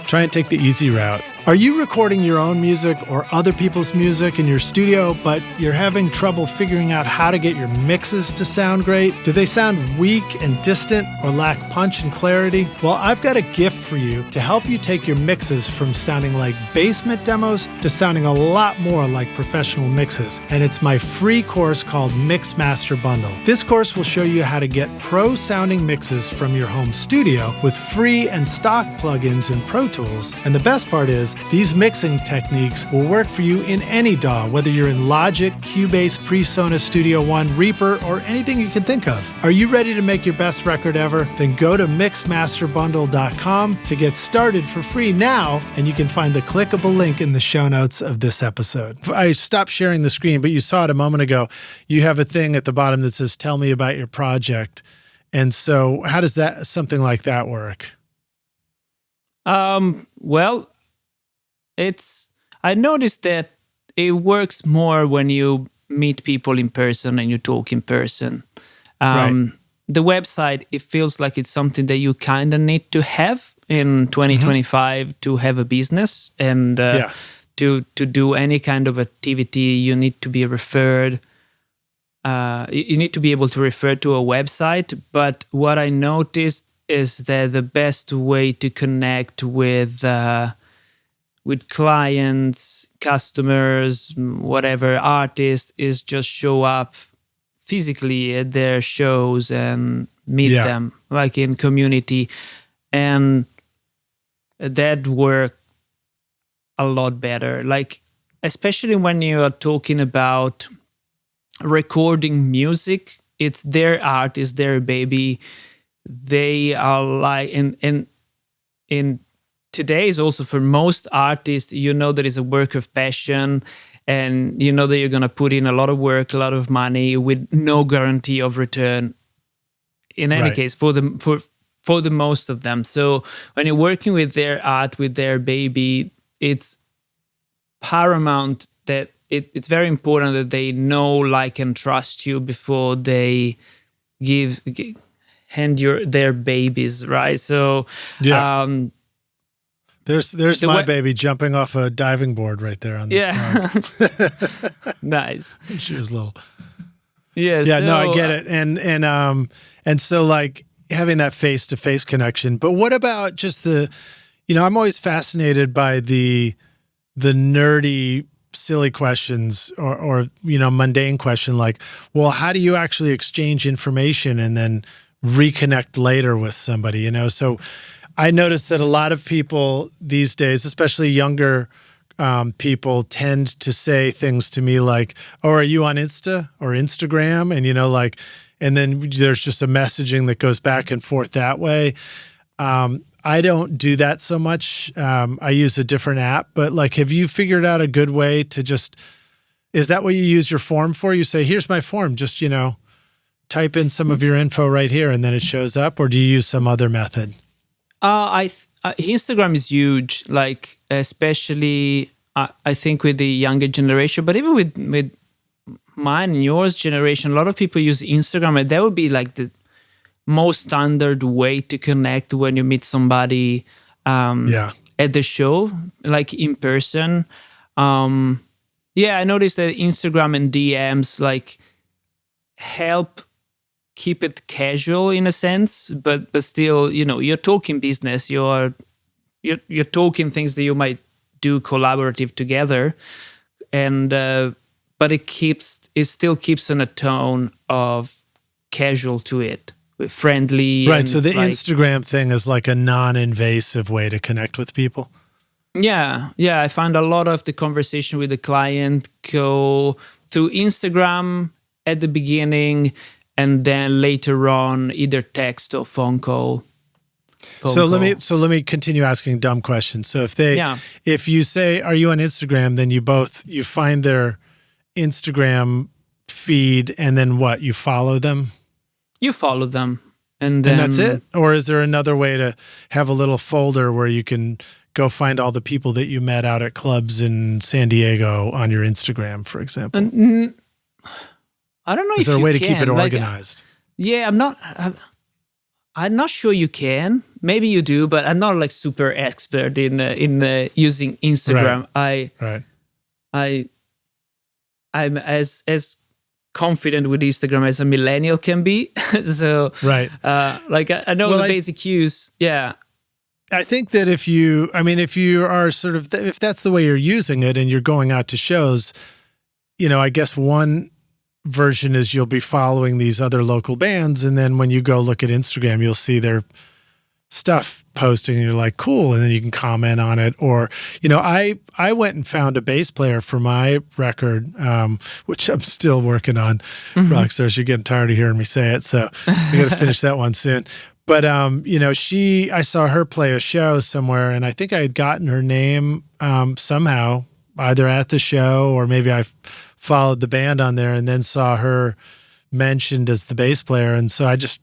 Try and take the easy route. Are you recording your own music or other people's music in your studio, but you're having trouble figuring out how to get your mixes to sound great? Do they sound weak and distant or lack punch and clarity? Well, I've got a gift for you to help you take your mixes from sounding like basement demos to sounding a lot more like professional mixes. And it's my free course called Mix Master Bundle. This course will show you how to get pro-sounding mixes from your home studio with free and stock plugins in Pro Tools. And the best part is, these mixing techniques will work for you in any DAW, whether you're in Logic, Cubase, PreSonus Studio One, Reaper, or anything you can think of. Are you ready to make your best record ever? Then go to mixmasterbundle.com to get started for free now, and you can find the clickable link in the show notes of this episode. I stopped sharing the screen, but you saw it a moment ago. You have a thing at the bottom that says, tell me about your project. And so how does something like that work? Well, I noticed that it works more when you meet people in person and you talk in person. Right. The website, it feels like it's something that you kind of need to have in 2025 to have a business, and to do any kind of activity, you need to be referred. You need to be able to refer to a website. But what I noticed is that the best way to connect with clients, customers, whatever, artists, is just show up physically at their shows and meet them, like in community. And that worked a lot better. Like, especially when you are talking about recording music, it's their art, it's their baby. They are like, in today's also for most artists, there is a work of passion, and that you're going to put in a lot of work, a lot of money with no guarantee of return. In any case, for for the most of them. So when you're working with their art, with their baby, it's paramount that it's very important that they know, like, and trust you before they hand their babies, right? So there's my baby jumping off a diving board right there on this mug. Nice. She was little. Yeah. Yeah. No, I get it. And so like having that face-to-face connection. But what about just I'm always fascinated by the nerdy, silly questions or mundane question like, well, how do you actually exchange information and then reconnect later with somebody? So I noticed that a lot of people these days, especially younger people, tend to say things to me like, oh, are you on Insta or Instagram? And and then there's just a messaging that goes back and forth that way. I don't do that so much. I use a different app, but like, have you figured out a good way to is that what you use your form for? You say, here's my form, just, type in some of your info right here and then it shows up, or do you use some other method? Instagram is huge, like especially I think with the younger generation, but even with mine and yours generation, a lot of people use Instagram, and that would be like the most standard way to connect when you meet somebody at the show, like in person. I noticed that Instagram and DMs like help keep it casual in a sense, but still, you're talking business, you're talking things that you might do collaborative together, and but it still keeps on a tone of casual to it, friendly. Right. So the Instagram thing is like a non-invasive way to connect with people. Yeah. I find a lot of the conversation with the client go through Instagram at the beginning, and then later on either text or phone call. Let me continue asking dumb questions. So if you say, are you on Instagram, then you find their Instagram feed, and then what? You follow them? You follow them. And then, that's it? Or is there another way to have a little folder where you can go find all the people that you met out at clubs in San Diego on your Instagram, for example? I don't know if you can. Is there a way to keep it organized? I'm not sure you can. Maybe you do, but I'm not like super expert in using Instagram. Right. I'm as confident with Instagram as a millennial can be. So right. I know the basic use. Yeah. I think that if you are if that's the way you're using it and you're going out to shows, I guess one version is you'll be following these other local bands, and then when you go look at Instagram, you'll see their stuff posting and you're like, cool, and then you can comment on it. Or I went and found a bass player for my record, which I'm still working on. Rockstars, you're getting tired of hearing me say it, so I got to finish that one soon. But I saw her play a show somewhere, and I think I had gotten her name somehow, either at the show or maybe I followed the band on there and then saw her mentioned as the bass player. And so I just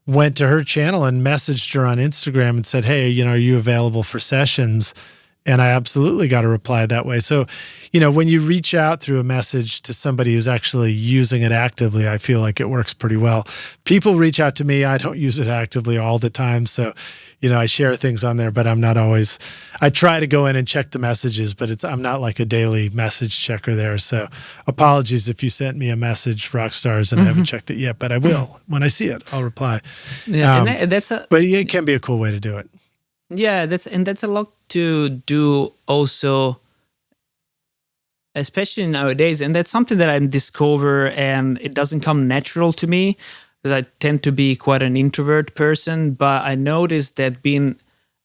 went to her channel and messaged her on Instagram and said, hey, are you available for sessions? And I absolutely got a reply that way. So, when you reach out through a message to somebody who's actually using it actively, I feel like it works pretty well. People reach out to me. I don't use it actively all the time. So, I share things on there, but I'm not always, I try to go in and check the messages, but I'm not like a daily message checker there. So apologies if you sent me a message, Rockstars, and I haven't checked it yet, but I will. When I see it, I'll reply. Yeah, but it can be a cool way to do it. Yeah, that's a lot to do also, especially nowadays. And that's something that I discover, and it doesn't come natural to me because I tend to be quite an introvert person. But I noticed that being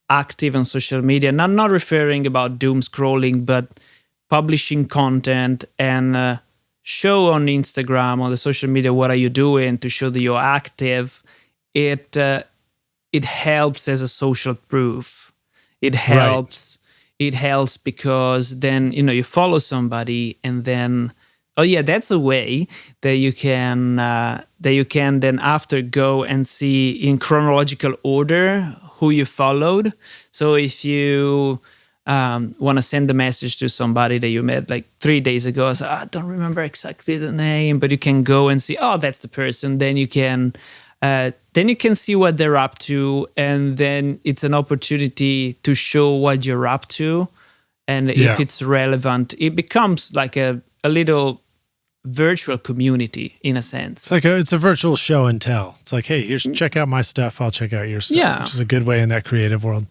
active on social media, and I'm not referring about doom scrolling, but publishing content and show on Instagram, on the social media, what are you doing to show that you're active, it helps as a social proof. It helps. Right. It helps because then you follow somebody, and then Oh yeah, that's a way that you can then after go and see in chronological order who you followed. So if you want to send a message to somebody that you met like 3 days ago, so I don't remember exactly the name, but you can go and see, oh, that's the person. Then you can see what they're up to, and then it's an opportunity to show what you're up to, and if it's relevant, it becomes like a little virtual community in a sense. It's a virtual show and tell. It's like, hey, check out my stuff. I'll check out your stuff, which is a good way in that creative world.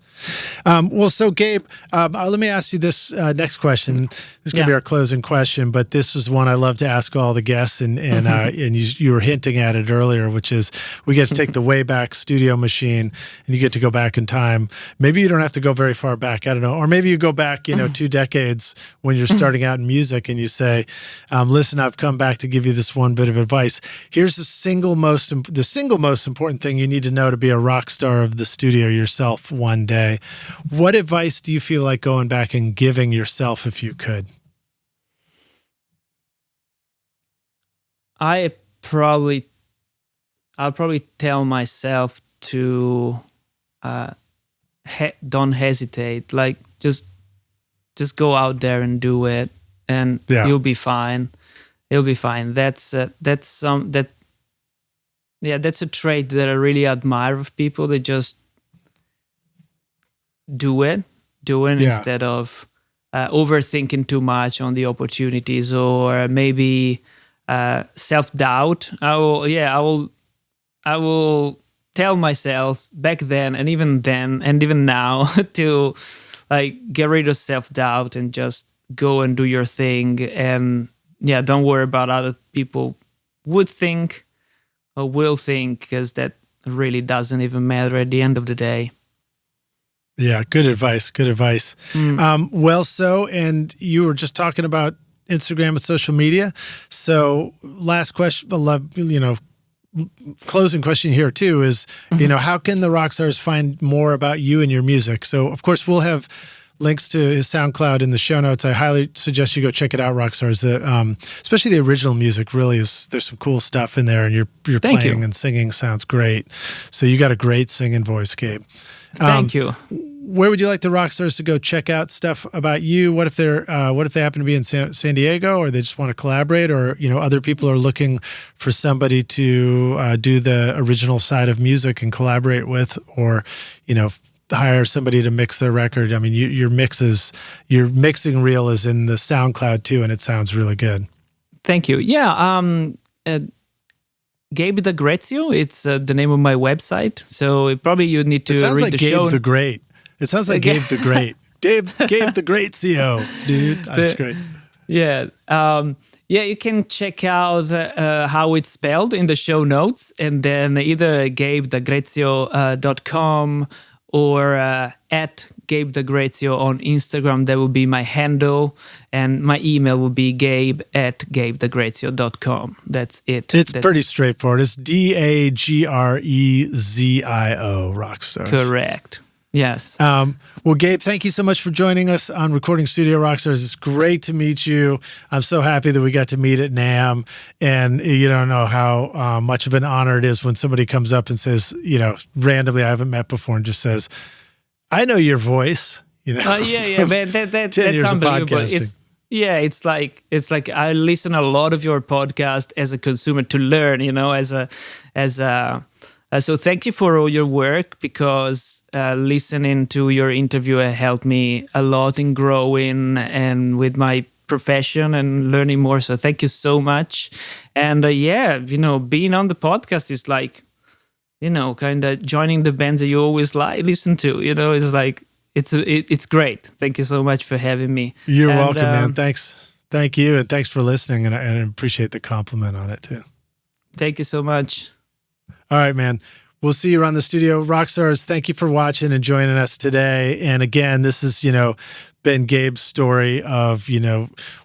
Well, so Gabe, let me ask you this next question. This is going to be our closing question, but this is one I love to ask all the guests, and you were hinting at it earlier, which is we get to take the Wayback Studio machine, and you get to go back in time. Maybe you don't have to go very far back. I don't know. Or maybe you go back, 2 decades when you're starting out in music, and you say, listen, I've come back to give you this one bit of advice. Here's the single most important thing you need to know to be a rock star of the studio yourself one day. What advice do you feel like going back and giving yourself if you could? I'll probably tell myself to don't hesitate. Like just go out there and do it, and you'll be fine. You'll be fine. That's a trait that I really admire of people that just do it instead of overthinking too much on the opportunities, or maybe self-doubt. I will tell myself back then and even now to like get rid of self-doubt and just go and do your thing, and don't worry about other people would think or will think, because that really doesn't even matter at the end of the day. Yeah, good advice. Good advice. And you were just talking about Instagram and social media. So last question, closing question here too is, how can the Rockstars find more about you and your music? So of course we'll have links to his SoundCloud in the show notes. I highly suggest you go check it out, Rockstars. Especially the original music really is, there's some cool stuff in there, and your playing and singing sounds great. So you got a great singing voice, Gabe. Thank you. Where would you like the Rockstars to go check out stuff about you? What if they happen to be in San Diego, or they just want to collaborate, or other people are looking for somebody to do the original side of music and collaborate with, or hire somebody to mix their record? I mean, your mixing reel is in the SoundCloud too, and it sounds really good. Thank you. Gabe Dagrezio, it's the name of my website. So probably you need to read the show. Gabe the Great. It sounds like Gabe the Great. Gabe the Great CO, dude. That's great. Yeah. You can check out how it's spelled in the show notes, and then either GabeDagrezio.com or at Gabe Dagrezio on Instagram. That will be my handle, and my email will be gabe@gabedagrezio.com. That's it. That's pretty straightforward. It's DAGREZIO, Rockstars. Correct. Yes. Well, Gabe, thank you so much for joining us on Recording Studio Rockstars. It's great to meet you. I'm so happy that we got to meet at NAMM, and you don't know how much of an honor it is when somebody comes up and says, randomly I haven't met before, and just says, I know your voice. Man, that's unbelievable. It's like I listen a lot of your podcast as a consumer to learn, so thank you for all your work, because listening to your interview helped me a lot in growing and with my profession and learning more. So thank you so much. And being on the podcast is like, kind of joining the bands that you always listen to. It's like it's great. Thank you so much for having me. You're welcome, man. Thanks. Thank you, and thanks for listening. And I appreciate the compliment on it too. Thank you so much. All right, man. We'll see you around the studio. Rockstars, thank you for watching and joining us today. And again, this has, been Gabe's story of,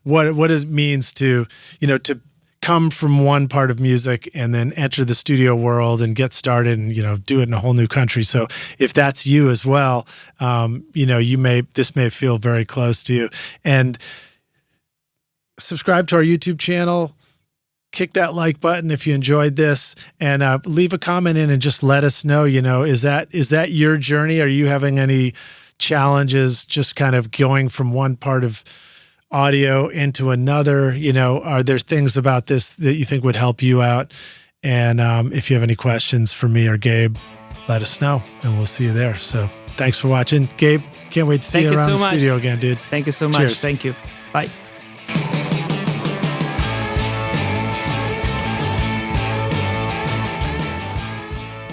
what it means to, to come from one part of music and then enter the studio world and get started and, do it in a whole new country. So if that's you as well, this may feel very close to you. And subscribe to our YouTube channel. Kick that like button if you enjoyed this, and leave a comment in and just let us know, is that your journey? Are you having any challenges just kind of going from one part of audio into another? Are there things about this that you think would help you out? And if you have any questions for me or Gabe, let us know and we'll see you there. So thanks for watching. Gabe, can't wait to see you around the studio again, dude. Thank you so much. Cheers. Thank you. Bye.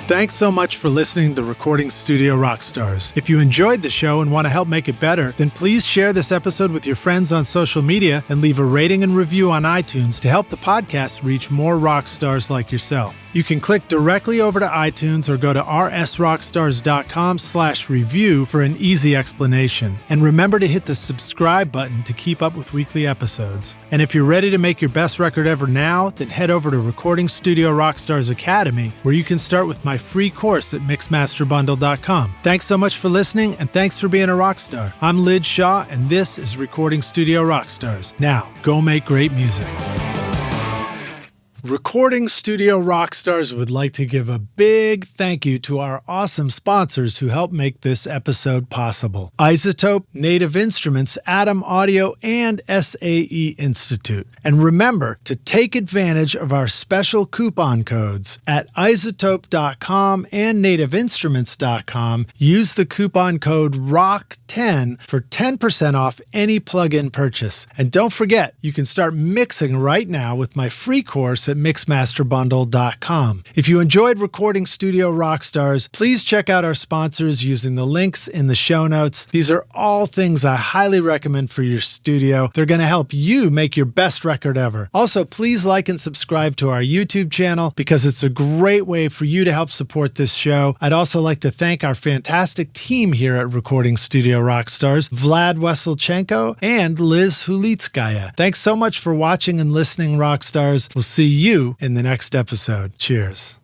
Thanks so much for listening to Recording Studio Rockstars. If you enjoyed the show and want to help make it better, then please share this episode with your friends on social media and leave a rating and review on iTunes to help the podcast reach more rock stars like yourself. You can click directly over to iTunes or go to rsrockstars.com/review for an easy explanation. And remember to hit the subscribe button to keep up with weekly episodes. And if you're ready to make your best record ever now, then head over to Recording Studio Rockstars Academy, where you can start with my free course at mixmasterbundle.com. Thanks so much for listening, and thanks for being a rock star. I'm Lid Shaw, and this is Recording Studio Rockstars. Now, go make great music. Recording Studio Rockstars would like to give a big thank you to our awesome sponsors who help make this episode possible: iZotope, Native Instruments, Atom Audio, and SAE Institute. And remember to take advantage of our special coupon codes at iZotope.com and nativeinstruments.com. Use the coupon code ROCK10 for 10% off any plugin purchase. And don't forget, you can start mixing right now with my free course at mixmasterbundle.com. If you enjoyed Recording Studio Rockstars, please check out our sponsors using the links in the show notes. These are all things I highly recommend for your studio. They're going to help you make your best record ever. Also, please like and subscribe to our YouTube channel because it's a great way for you to help support this show. I'd also like to thank our fantastic team here at Recording Studio Rockstars, Vlad Weselchenko and Liz Hulitskaya. Thanks so much for watching and listening, Rockstars. We'll see you in the next episode. Cheers.